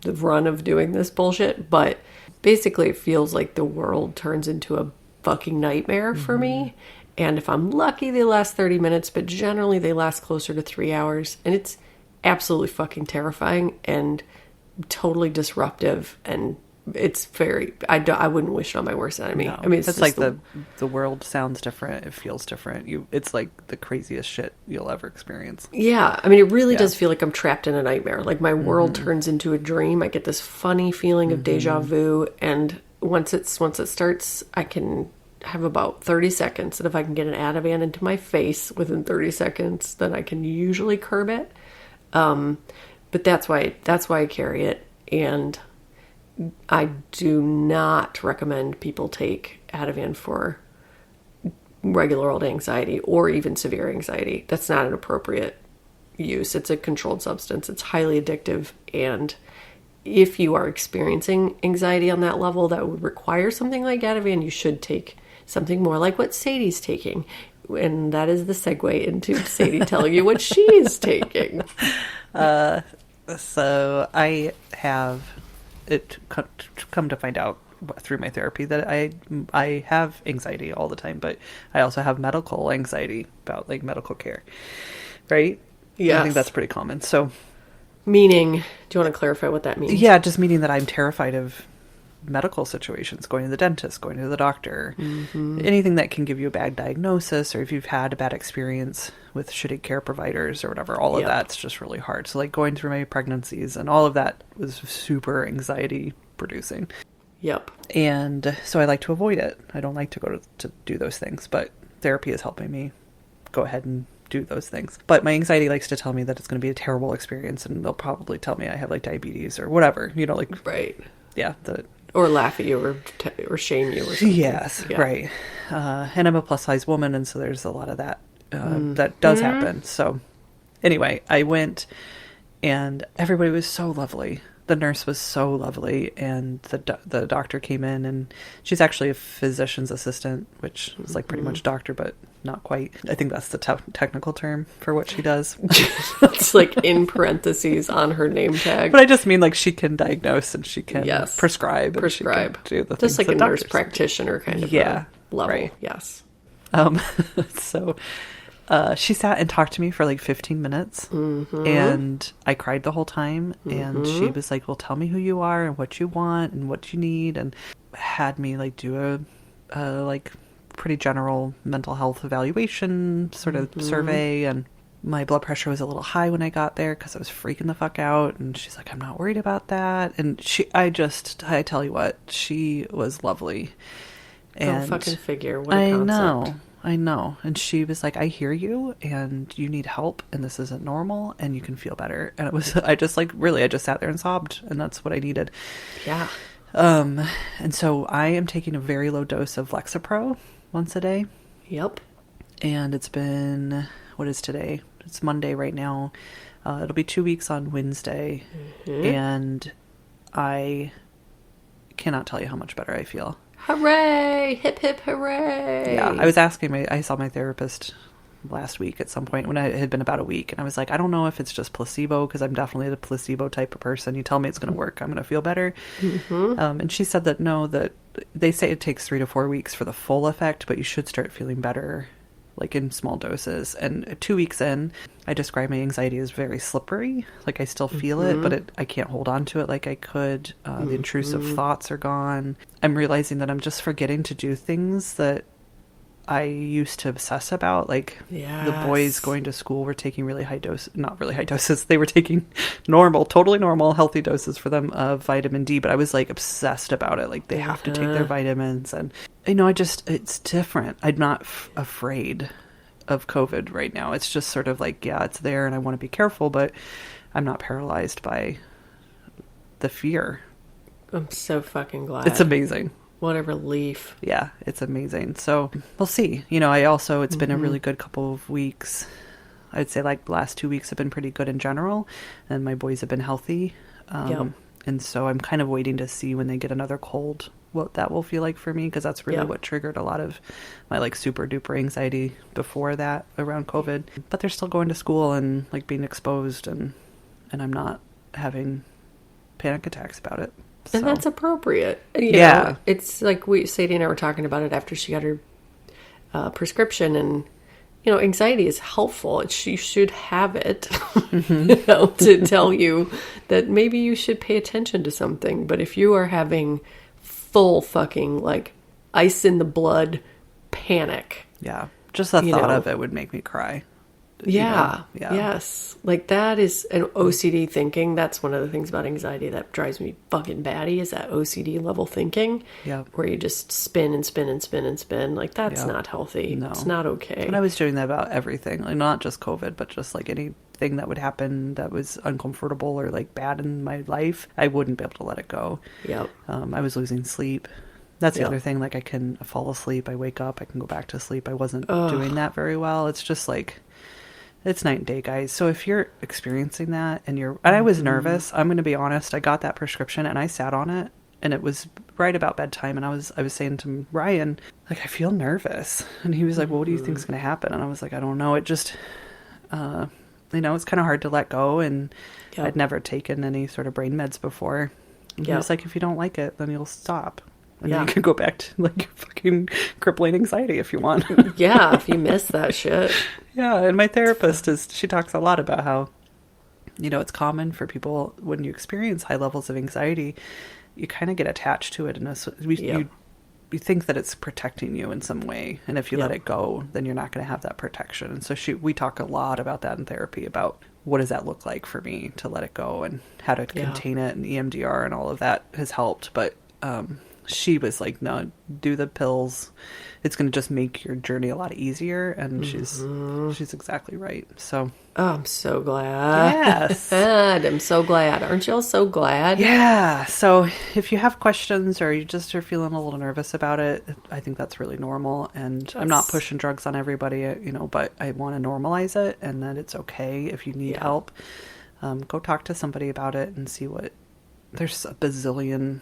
run of doing this bullshit, but basically it feels like the world turns into a fucking nightmare for me. And if I'm lucky, they last 30 minutes, but generally they last closer to 3 hours. And it's absolutely fucking terrifying and totally disruptive. And it's very, I wouldn't wish it on my worst enemy. No. I mean, it's like the world sounds different. It feels different. It's like the craziest shit you'll ever experience. Yeah. I mean, it really does feel like I'm trapped in a nightmare. Like my world turns into a dream. I get this funny feeling of deja vu. And once it starts, I can have about 30 seconds. And if I can get an Ativan into my face within 30 seconds, then I can usually curb it. But that's why I carry it. And I do not recommend people take Ativan for regular old anxiety or even severe anxiety. That's not an appropriate use. It's a controlled substance. It's highly addictive. And if you are experiencing anxiety on that level that would require something like Ativan, you should take something more like what Sadie's taking. And that is the segue into Sadie telling you what she is taking. So I have it come to find out through my therapy that I have anxiety all the time, but I also have medical anxiety about like medical care, right? Yes. I think that's pretty common. So Meaning, do you want to clarify what that means? yeah, just meaning that I'm terrified of medical situations, going to the dentist, going to the doctor, anything that can give you a bad diagnosis, or if you've had a bad experience with shitty care providers or whatever, all of that's just really hard. So like going through my pregnancies and all of that was super anxiety producing. Yep. And so I like to avoid it. I don't like to go to do those things, but therapy is helping me go ahead and do those things. But my anxiety likes to tell me that it's going to be a terrible experience, and they'll probably tell me I have like diabetes or whatever, you know, like, right. Yeah. Or laugh at you or shame you or something. Yes. Yeah. Right. And I'm a plus size woman. And so there's a lot of that, that does happen. So anyway, I went and everybody was so lovely. The nurse was so lovely, and the doctor came in, and she's actually a physician's assistant, which is like pretty much doctor, but not quite. I think that's the technical term for what she does. It's like in parentheses on her name tag. But I just mean like she can diagnose and she can prescribe. And she can do the just things like a nurse doctors practitioner kind of level. Right. Yes. So she sat and talked to me for like 15 minutes, and I cried the whole time. And she was like, well, tell me who you are and what you want and what you need, and had me like do a like pretty general mental health evaluation sort of survey. And my blood pressure was a little high when I got there because I was freaking the fuck out. And she's like, I'm not worried about that. And I tell you what, she was lovely. And go fucking figure. What a concept. I know. And she was like, I hear you, and you need help, and this isn't normal, and you can feel better. And it was, I just sat there and sobbed, and that's what I needed. Yeah. And so I am taking a very low dose of Lexapro once a day. Yep. And it's been, what is today? It's Monday right now. It'll be 2 weeks on Wednesday. And I cannot tell you how much better I feel. Hooray! Hip, hip, hooray! Yeah, I was asking I saw my therapist last week at some point when it had been about a week, and I was like, I don't know if it's just placebo, because I'm definitely the placebo type of person. You tell me it's going to work, I'm going to feel better. And she said that no, that they say it takes 3 to 4 weeks for the full effect, but you should start feeling better like in small doses. And 2 weeks in, I describe my anxiety as very slippery. Like I still feel it, but I can't hold on to it like I could. The intrusive thoughts are gone. I'm realizing that I'm just forgetting to do things that I used to obsess about. Like the boys going to school were taking really high doses, not really high doses. They were taking totally normal, healthy doses for them of vitamin D, but I was like obsessed about it. Like they have to take their vitamins, and you know, it's different. I'm not afraid of COVID right now. It's just sort of like, yeah, it's there and I want to be careful, but I'm not paralyzed by the fear. I'm so fucking glad. It's amazing. What a relief. Yeah, it's amazing. So we'll see. You know, it's been a really good couple of weeks. I'd say like the last 2 weeks have been pretty good in general, and my boys have been healthy. And so I'm kind of waiting to see when they get another cold what that will feel like for me, because that's really what triggered a lot of my like super duper anxiety before that around COVID. But they're still going to school and like being exposed, and I'm not having panic attacks about it. So. And that's appropriate. You know, it's like Sadie and I were talking about it after she got her prescription, and you know, anxiety is helpful. You should have it, you know, to tell you that maybe you should pay attention to something. But if you are having full fucking like ice in the blood panic, just the thought of it would make me cry. Yes, like that is an OCD thinking. That's one of the things about anxiety that drives me fucking batty, is that OCD level thinking, where you just spin and spin and spin and spin. Like that's not healthy. No, it's not okay. And I was doing that about everything, like not just COVID, but just like anything that would happen that was uncomfortable or like bad in my life. I wouldn't be able to let it go. I was losing sleep. That's the other thing. Like I can fall asleep, I wake up, I can go back to sleep. I wasn't doing that very well. It's just like, it's night and day, guys. So if you're experiencing that and I was nervous, I'm going to be honest. I got that prescription and I sat on it, and it was right about bedtime. And I was saying to Ryan, like, I feel nervous. And he was like, well, what do you think is going to happen? And I was like, I don't know. It just, you know, it's kind of hard to let go. And I'd never taken any sort of brain meds before. And he was like, if you don't like it, then you'll stop. And then you can go back to like fucking crippling anxiety if you want. If you miss that shit. And my therapist she talks a lot about how, you know, it's common for people when you experience high levels of anxiety you kind of get attached to it. You think that it's protecting you in some way. And if you let it go, then you're not going to have that protection. And so we talk a lot about that in therapy, about what does that look like for me to let it go and how to contain it, and EMDR and all of that has helped. But she was like, no, do the pills. It's going to just make your journey a lot easier. And she's exactly right. So. Oh, I'm so glad. Yes. I'm so glad. Aren't y'all so glad? Yeah. So if you have questions or you just are feeling a little nervous about it, I think that's really normal. And I'm not pushing drugs on everybody, but I want to normalize it, and that it's okay if you need help. Go talk to somebody about it and see there's a bazillion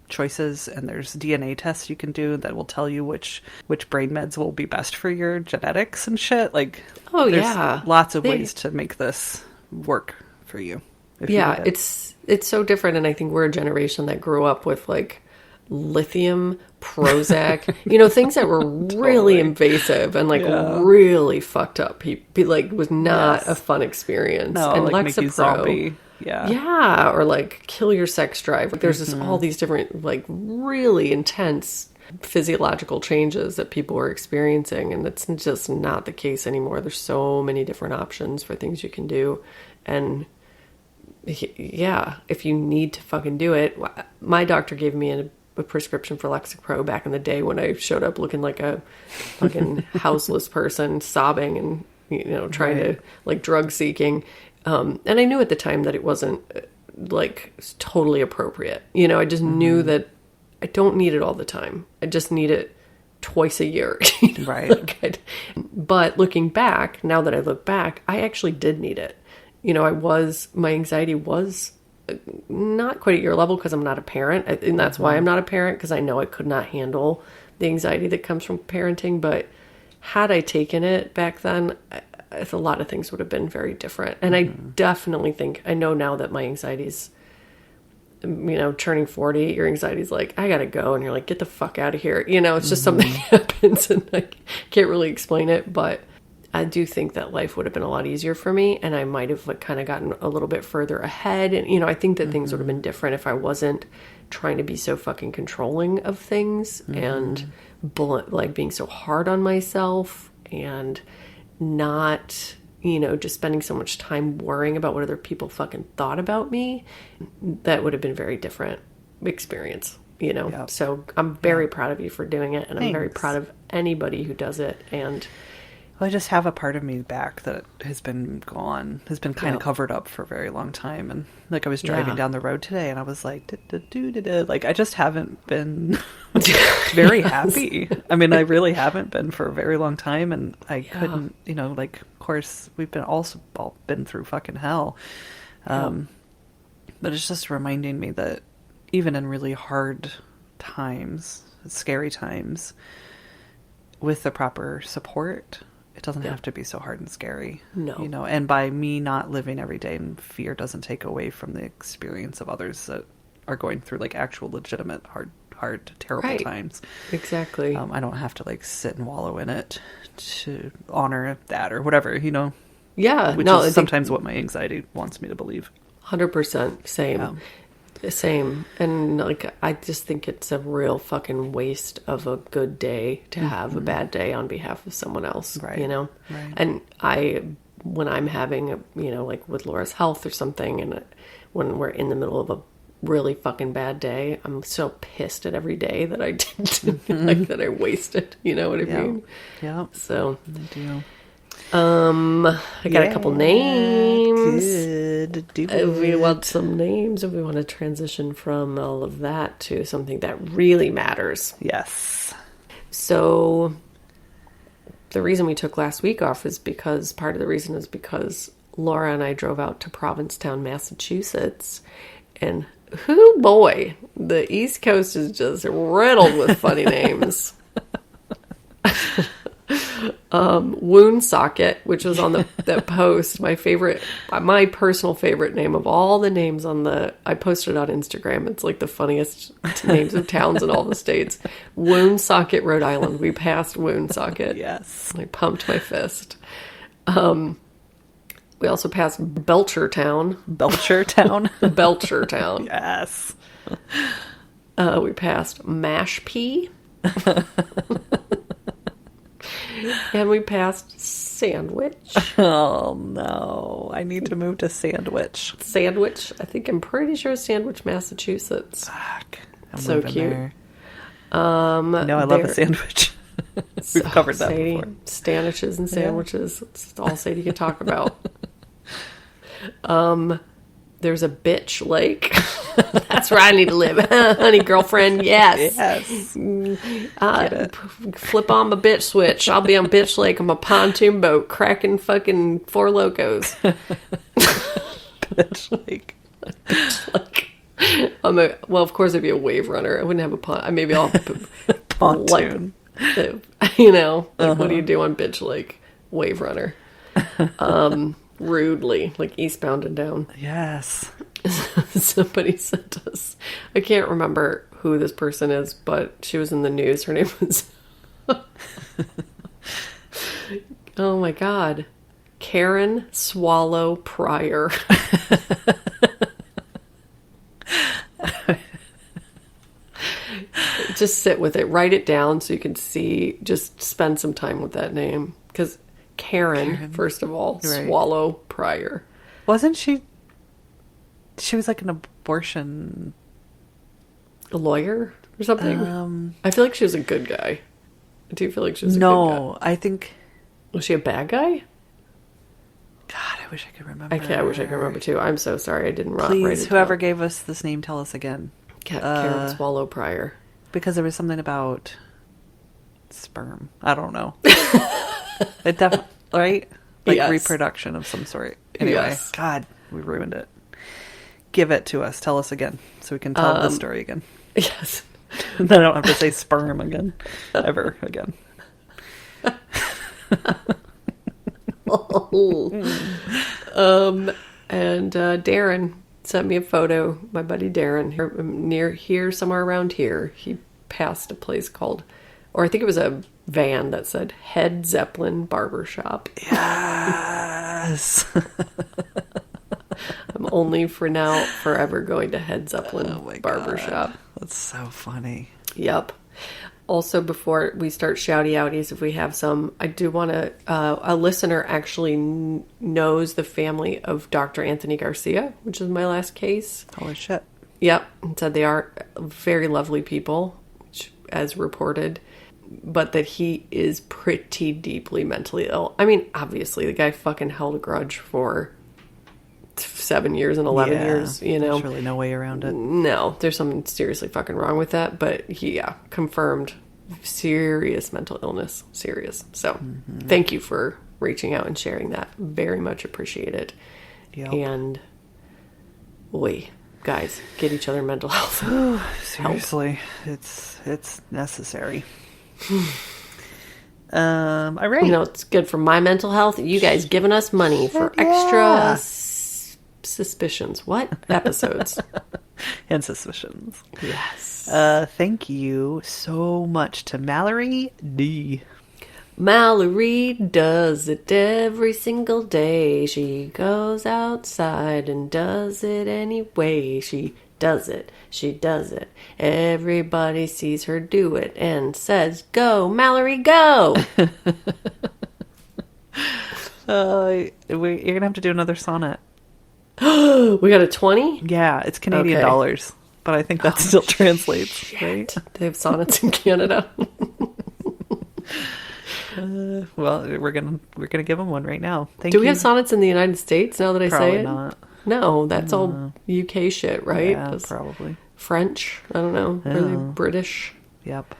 choices, and there's DNA tests you can do that will tell you which brain meds will be best for your genetics and shit. Like, there's lots of ways to make this work for you. It's so different, and I think we're a generation that grew up with like lithium, Prozac, things that were really invasive and like really fucked up. People like was not a fun experience. No, and like make you zombie. Yeah, or like kill your sex drive. Like, there's all these different like really intense physiological changes that people are experiencing, and it's just not the case anymore. There's so many different options for things you can do, and if you need to fucking do it. My doctor gave me a prescription for Lexapro back in the day when I showed up looking like a fucking houseless person, sobbing and trying to like drug seeking. And I knew at the time that it wasn't like totally appropriate. I just knew that I don't need it all the time. I just need it twice a year. Right. But looking back, now that I look back, I actually did need it. My anxiety was not quite at your level because I'm not a parent. And that's why I'm not a parent, because I know I could not handle the anxiety that comes from parenting. But had I taken it back then, a lot of things would have been very different. And I definitely think, I know now that my anxiety's, turning 40, your anxiety's like, I gotta go. And you're like, get the fuck out of here. It's just something happens and I can't really explain it. But I do think that life would have been a lot easier for me. And I might have kind of gotten a little bit further ahead. And, I think that things would have been different if I wasn't trying to be so fucking controlling of things and being so hard on myself and not, just spending so much time worrying about what other people fucking thought about me. That would have been a very different experience, Yep. So I'm very proud of you for doing it, and Thanks. I'm very proud of anybody who does it. And I just have a part of me back that has been kind of covered up for a very long time. And like, I was driving down the road today and I was like, like, I just haven't been very happy. I mean, I really haven't been for a very long time. And I couldn't, like, of course we've been all been through fucking hell. But it's just reminding me that even in really hard times, scary times, with the proper support, it doesn't have to be so hard and scary. No. And by me not living every day in fear doesn't take away from the experience of others that are going through like actual legitimate hard, terrible times. Exactly. I don't have to like sit and wallow in it to honor that or whatever, Yeah. Which is sometimes what my anxiety wants me to believe. 100% same. Yeah. Same. And like, I just think it's a real fucking waste of a good day to have a bad day on behalf of someone else, Right. Right. And when I'm having like with Laura's health or something, and when we're in the middle of a really fucking bad day, I'm so pissed at every day that I didn't like that I wasted, you know what I mean? Yeah. So I do. I got a couple names. Good. If we want some names, if we want to transition from all of that to something that really matters. Yes. So the reason we took last week off is because Laura and I drove out to Provincetown, Massachusetts, and boy, the East Coast is just riddled with funny names. Woonsocket, which was on that post, my personal favorite name of all the names I posted on Instagram. It's like the funniest names of towns in all the states. Woonsocket, Rhode Island. We passed Woonsocket. Yes. I pumped my fist. We also passed Belchertown. Belchertown. Belchertown. Yes. We passed mash pea. And we passed sandwich. Oh, no. I need to move to sandwich. Sandwich. I'm pretty sure Sandwich, Massachusetts. Fuck. I'm So moving cute. there. No, I love a sandwich. We've covered that Sadie, before. Staniches and sandwiches. It's all Sadie can talk about. There's a bitch lake. That's where I need to live. Honey, girlfriend, yes. Yes. Flip on my bitch switch. I'll be on bitch lake on my pontoon boat cracking fucking Four Locos. Bitch lake. Well, of course, I'd be a wave runner. I wouldn't have a pond. Maybe I'll Pontoon. What do you do on bitch lake? Wave runner. Rudely, like eastbound and down. Yes. Somebody sent us, I can't remember who this person is, but she was in the news. Her name was oh my god, Karen Swallow Pryor. Just sit with it, write it down so you can see, just spend some time with that name, because Karen, first of all, right. Swallow Pryor. Wasn't she was like an abortion... A lawyer or something? I feel like she was a good guy. I do feel like she was a good guy. No, I think... Was she a bad guy? God, I wish I could remember. I wish I could remember too. I'm so sorry I didn't write it Please, whoever down. gave us this name, tell us again. Karen Swallow Pryor. Because there was something about sperm. I don't know. It definitely, right? Like Yes. reproduction of some sort. Anyway, Yes. God, we ruined it. Give it to us. Tell us again so we can tell the story again. Yes. Then I don't have to say sperm again. Ever again. And Darren sent me a photo. My buddy Darren, near here, somewhere around here, he passed a place called, or I think it was a van that said Head Zeppelin Barbershop. Yes. I'm only for now forever going to Head Zeppelin Barbershop. That's so funny. Yep. Also, before we start shouty outies, if we have some, I do want to, a listener actually knows the family of Dr. Anthony Garcia, which is my last case. Holy shit. Yep. And said they are very lovely people, as reported, but that he is pretty deeply mentally ill. I mean, obviously, the guy fucking held a grudge for 7 years and 11 years, you know. There's really no way around it. No, there's something seriously fucking wrong with that. But he, confirmed serious mental illness. Serious. So thank you for reaching out and sharing that. Very much appreciate it. Yep. And, guys, get each other mental health. Seriously, it's necessary. All right. You know, it's good for my mental health. You guys giving us money for extra suspicions. What? Episodes. And suspicions. Yes. Thank you so much to Mallory D. Mallory does it every single day. She goes outside and does it anyway. She does it. She does it. Everybody sees her do it and says, "Go, Mallory, go!" You're going to have to do another sonnet. We got a 20? Yeah, it's Canadian Okay. dollars, but I think that still translates, right? They have sonnets in Canada. Well, we're gonna give them one right now. Thank Do you. we have sonnets in the United States now that I Probably say it? not. No, that's all UK shit, right? Yeah, That's probably. French? I don't know. Are they British? Yep.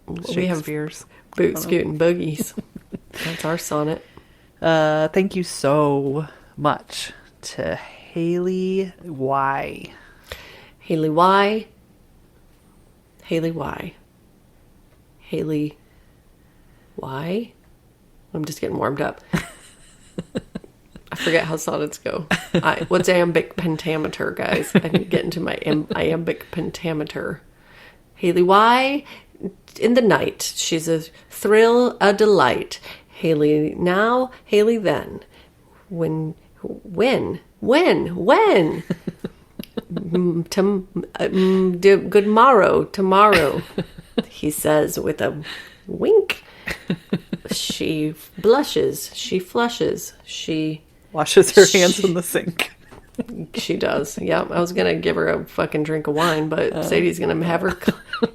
We have Shakespeare's. Boot Scootin' Boogies. That's our sonnet. Thank you so much to Haley Y. Haley Y. Haley Y. Haley Y. I'm just getting warmed up. I forget how sonnets go. What's iambic pentameter, guys? I need to get into my iambic pentameter. Haley Y. In the night. She's a thrill, a delight. Haley now, Haley then. When? Good morrow, tomorrow, he says with a wink. She blushes, she flushes, she washes her hands in the sink. She does. Yeah, I was gonna give her a fucking drink of wine, but Sadie's gonna have her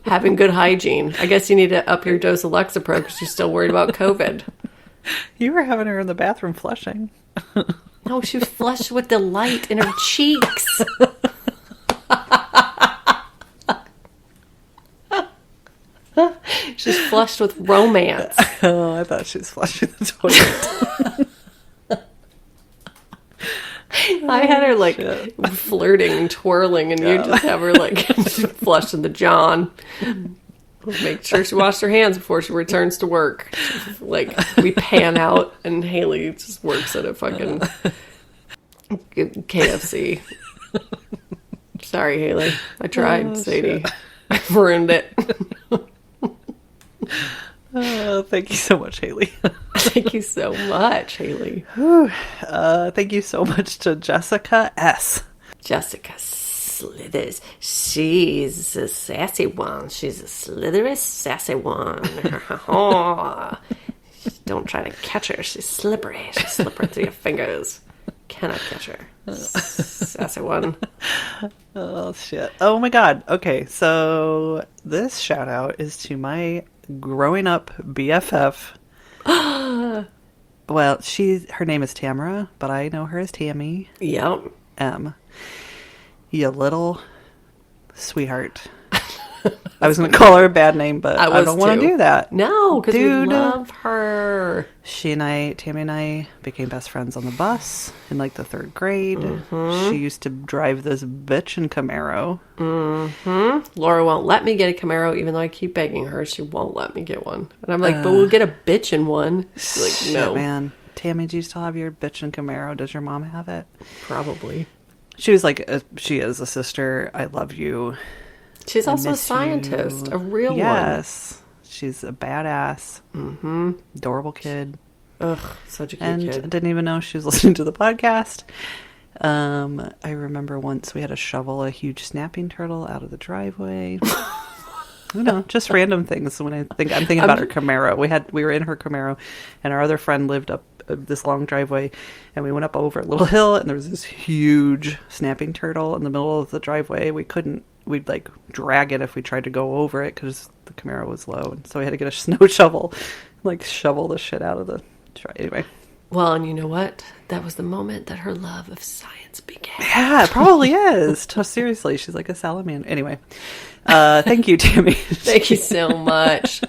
having good hygiene. I guess you need to up your dose of Lexapro because you're still worried about COVID. You were having her in the bathroom flushing. No, she was flushed with delight in her cheeks. She's flushed with romance. Oh, I thought she was flushing the toilet. I had her like flirting and twirling, and you just have her like flushing the John. Make sure she washed her hands before she returns to work. Like, we pan out, and Haley just works at a fucking KFC. Sorry, Haley. I tried, Sadie. I ruined it. Thank you so much, Haley. Thank you so much, Haley. Thank you so much to Jessica S. Jessica Slithers. She's a sassy one. She's a slithery, sassy one. Don't try to catch her. She's slippery. She's slippery through your fingers. Cannot catch her. Sassy one. Oh, shit. Oh, my God. Okay, so this shout out is to my growing up BFF. Well, her name is Tamara, but I know her as Tammy. Yep. M. You little sweetheart. I was going to call her a bad name, but I don't want to do that. No, because we love her. Tammy and I became best friends on the bus in like the 3rd grade. Mm-hmm. She used to drive this bitchin' Camaro. Mm-hmm. Laura won't let me get a Camaro, even though I keep begging her. She won't let me get one. And I'm like, but we'll get a bitchin' one. She's like, no. Shit, man. Tammy, do you still have your bitchin' Camaro? Does your mom have it? Probably. She was like, she is a sister. I love you. She's also a scientist, a real one. Yes. She's a badass. Mm-hmm. Adorable kid. Ugh, such a cute kid. And I didn't even know she was listening to the podcast. I remember once we had to shovel a huge snapping turtle out of the driveway. Just random things. When I'm thinking about her Camaro. We were in her Camaro, and our other friend lived up this long driveway, and we went up over a little hill, and there was this huge snapping turtle in the middle of the driveway. We'd like drag it if we tried to go over it because the Camaro was low, and so we had to get a snow shovel, like shovel the shit out of the anyway. Well, and you know what? That was the moment that her love of science began. Yeah, it probably is. Seriously, she's like a salamander. Anyway, thank you, Tammy. Thank you so much.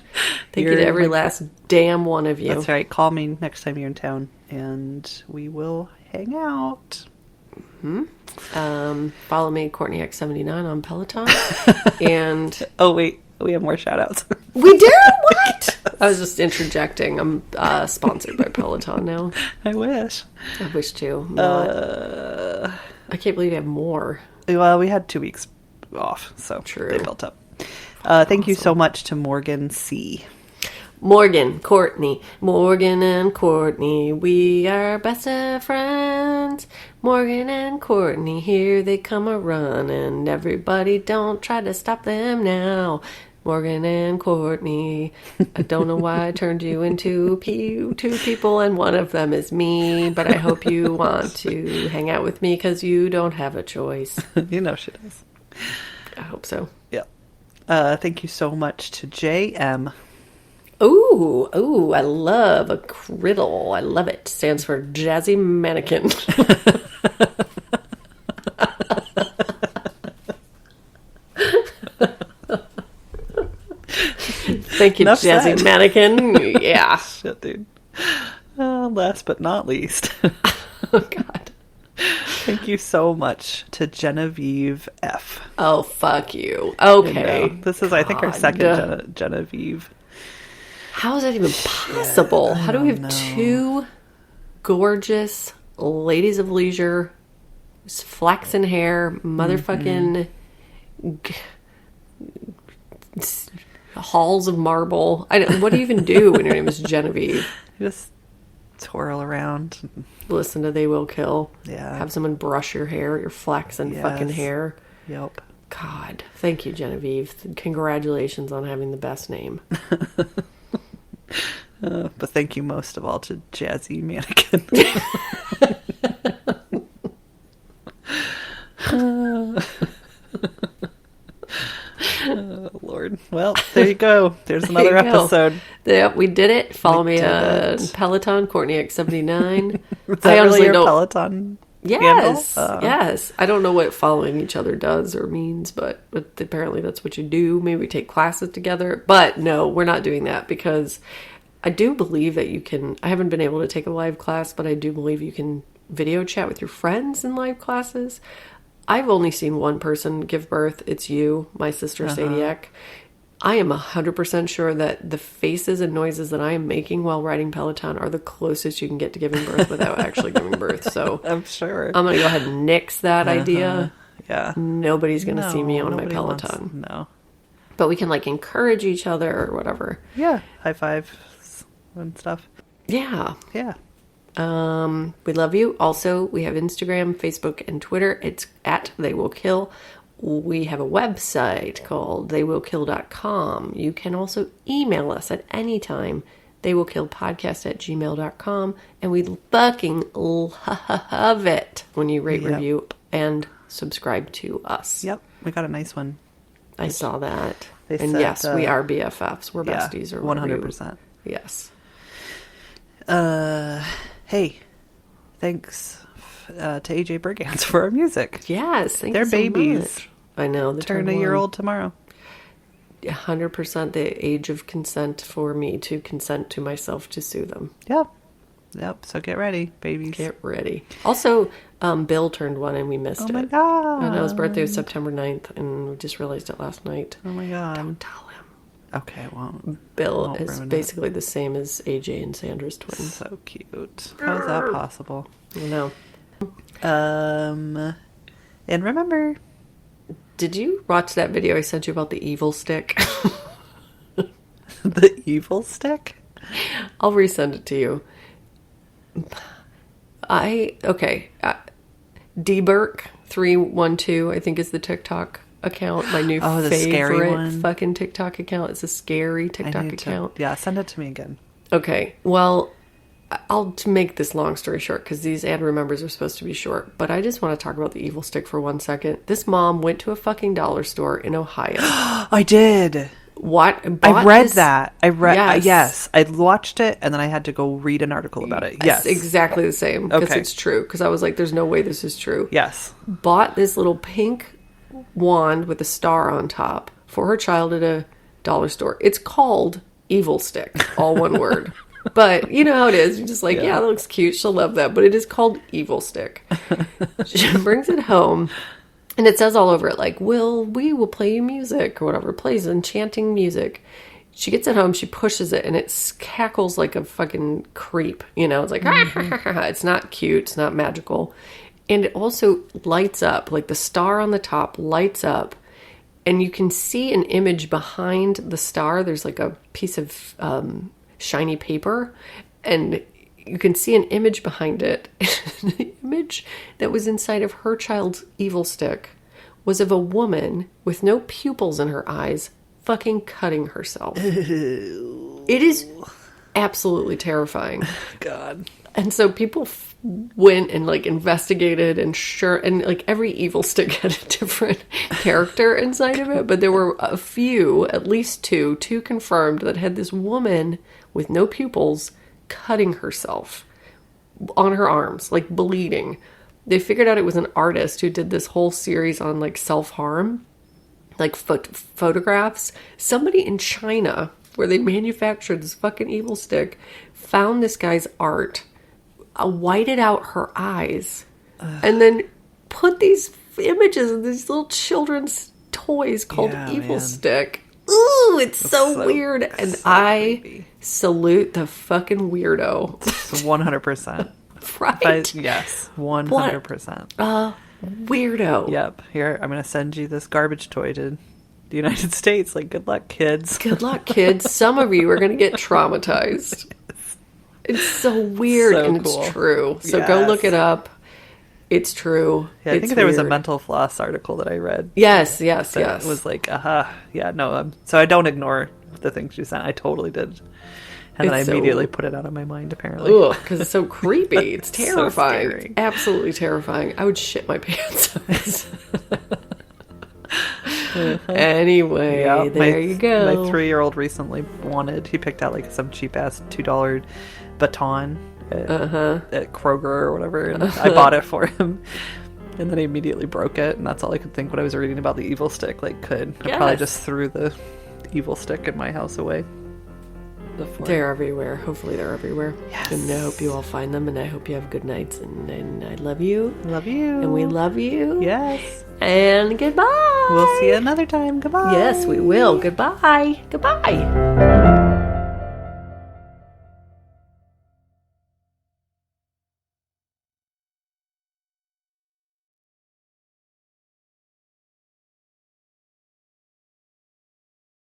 Thank you to every last damn one of you. That's right. Call me next time you're in town, and we will hang out. Mm-hmm. Follow me, Courtney X79 on Peloton. And oh wait, we have more shout outs. We do? What? I was just interjecting. I'm sponsored by Peloton now. I wish too. I can't believe you have more. Well, we had 2 weeks off, so true. They built up. Thank you so much to Morgan C. Morgan, Courtney, Morgan and Courtney, we are best of friends. Morgan and Courtney, here they come a-running. Everybody don't try to stop them now. Morgan and Courtney, I don't know why I turned you into 2 people, and one of them is me, but I hope you want to hang out with me because you don't have a choice. You know she does. I hope so. Yeah. Thank you so much to JM. Ooh, I love a criddle. I love it. Stands for Jazzy Mannequin. Thank you, Enough Jazzy said. Mannequin. Yeah. Shit, dude. Last but not least. Oh, God. Thank you so much to Genevieve F. Oh, fuck you. Okay. This is, I think, our second Genevieve. How is that even possible? How do we have 2 gorgeous ladies of leisure, flaxen hair, motherfucking halls of marble? What do you even do when your name is Genevieve? You just twirl around. Listen to They Will Kill. Yeah. Have someone brush your hair, your flaxen fucking hair. Yep. God, thank you, Genevieve. Congratulations on having the best name. But thank you most of all to Jazzy Mannequin. Oh, Lord. Well, there you go. There's another episode. Yep, we did it. Follow me on Peloton, Courtney X79. Is that really your Peloton? Yes, yes. I don't know what following each other does or means, but apparently that's what you do. Maybe we take classes together. But no, we're not doing that because I do believe that you can. I haven't been able to take a live class, but I do believe you can video chat with your friends in live classes. I've only seen one person give birth. It's you, my sister Sadiak. I am 100% sure that the faces and noises that I am making while riding Peloton are the closest you can get to giving birth without actually giving birth. So I'm sure. I'm going to go ahead and nix that idea. Yeah. Nobody's going to see me on my Peloton. No. But we can like encourage each other or whatever. Yeah. High fives and stuff. Yeah. Yeah. We love you. Also, we have Instagram, Facebook, and Twitter. It's at They Will Kill. We have a website called theywillkill.com. You can also email us at any time, theywillkillpodcast@gmail.com. And we fucking love it when you rate, review, and subscribe to us. Yep. We got a nice one. I saw that. They and said, yes, we are BFFs. We're besties. Or 100%. Yes. Hey, thanks to AJ Bergans for our music. Yes, thank They're you so babies. much. I know. They turn a year old tomorrow. 100% the age of consent for me to consent to myself to sue them. Yep. Yep. So get ready, babies. Get ready. Also, Bill turned 1 and we missed it. Oh my God. I know his birthday was September 9th and we just realized it last night. Oh my God. Don't tell him. Okay, well. Bill is basically the same as AJ and Sandra's twin. So cute. How is that possible? I know. And remember, did you watch that video I sent you about the evil stick? the evil stick? I'll resend it to you. DBurk312, I think is the TikTok account. My new favorite fucking TikTok account. It's a scary TikTok account. Send it to me again. Okay, well, to make this long story short, because these ad remembers are supposed to be short, but I just want to talk about the evil stick for 1 second. This mom went to a fucking dollar store in Ohio. I did. What? I read that. Yes. I watched it and then I had to go read an article about it. Yes. It's exactly the same. Because it's true. Because I was like, there's no way this is true. Yes. Bought this little pink wand with a star on top for her child at a dollar store. It's called Evil Stick. All one word. But you know how it is. You're just like, yeah, that looks cute. She'll love that. But it is called Evil Stick. She brings it home. And it says all over it, like, we will play you music or whatever. It plays enchanting music. She gets it home, she pushes it, and it cackles like a fucking creep. You know, it's like, it's not cute, it's not magical. And it also lights up, like the star on the top lights up. And you can see an image behind the star. There's like a piece of shiny paper. And you can see an image behind it. The image that was inside of her child's evil stick was of a woman with no pupils in her eyes fucking cutting herself. Ew. It is absolutely terrifying. God. And so people went and like investigated and like every evil stick had a different character inside of it. But there were a few, at least two confirmed that had this woman with no pupils cutting herself on her arms, like bleeding. They figured out it was an artist who did this whole series on like self-harm, like photographs. Somebody in China, where they manufactured this fucking evil stick, found this guy's art, whited out her eyes, and then put these images of these little children's toys called Evil Stick. Ooh, it's so weird. And so I salute the fucking weirdo. 100%. Right? Yes, 100%. Weirdo. Yep. Here, I'm going to send you this garbage toy to the United States. Like, good luck, kids. Good luck, kids. Some of you are going to get traumatized. It's so weird and cool. It's true. So go look it up. It's true. Yeah, I It's think there was a weird. mental floss article that I read. Yes. It was like, yeah, no. So I don't ignore the things she sent. I totally did. And then I It's immediately so- put it out of my mind, apparently. Ugh, because it's so creepy. It's So terrifying. scary. Absolutely terrifying. I would shit my pants. Anyway, Yeah, there you go. My 3-year-old recently he picked out like some cheap ass $2 baton at Kroger or whatever, and I bought it for him. And then he immediately broke it, and that's all I could think when I was reading about the evil stick. Like, I probably Yes. just threw the evil stick in my house away. Before. They're everywhere. Hopefully they're everywhere. Yes. And I hope you all find them, and I hope you have good nights, and I love you. Love you. And we love you. Yes. And goodbye. We'll see you another time. Goodbye. Yes, we will. Goodbye. Goodbye.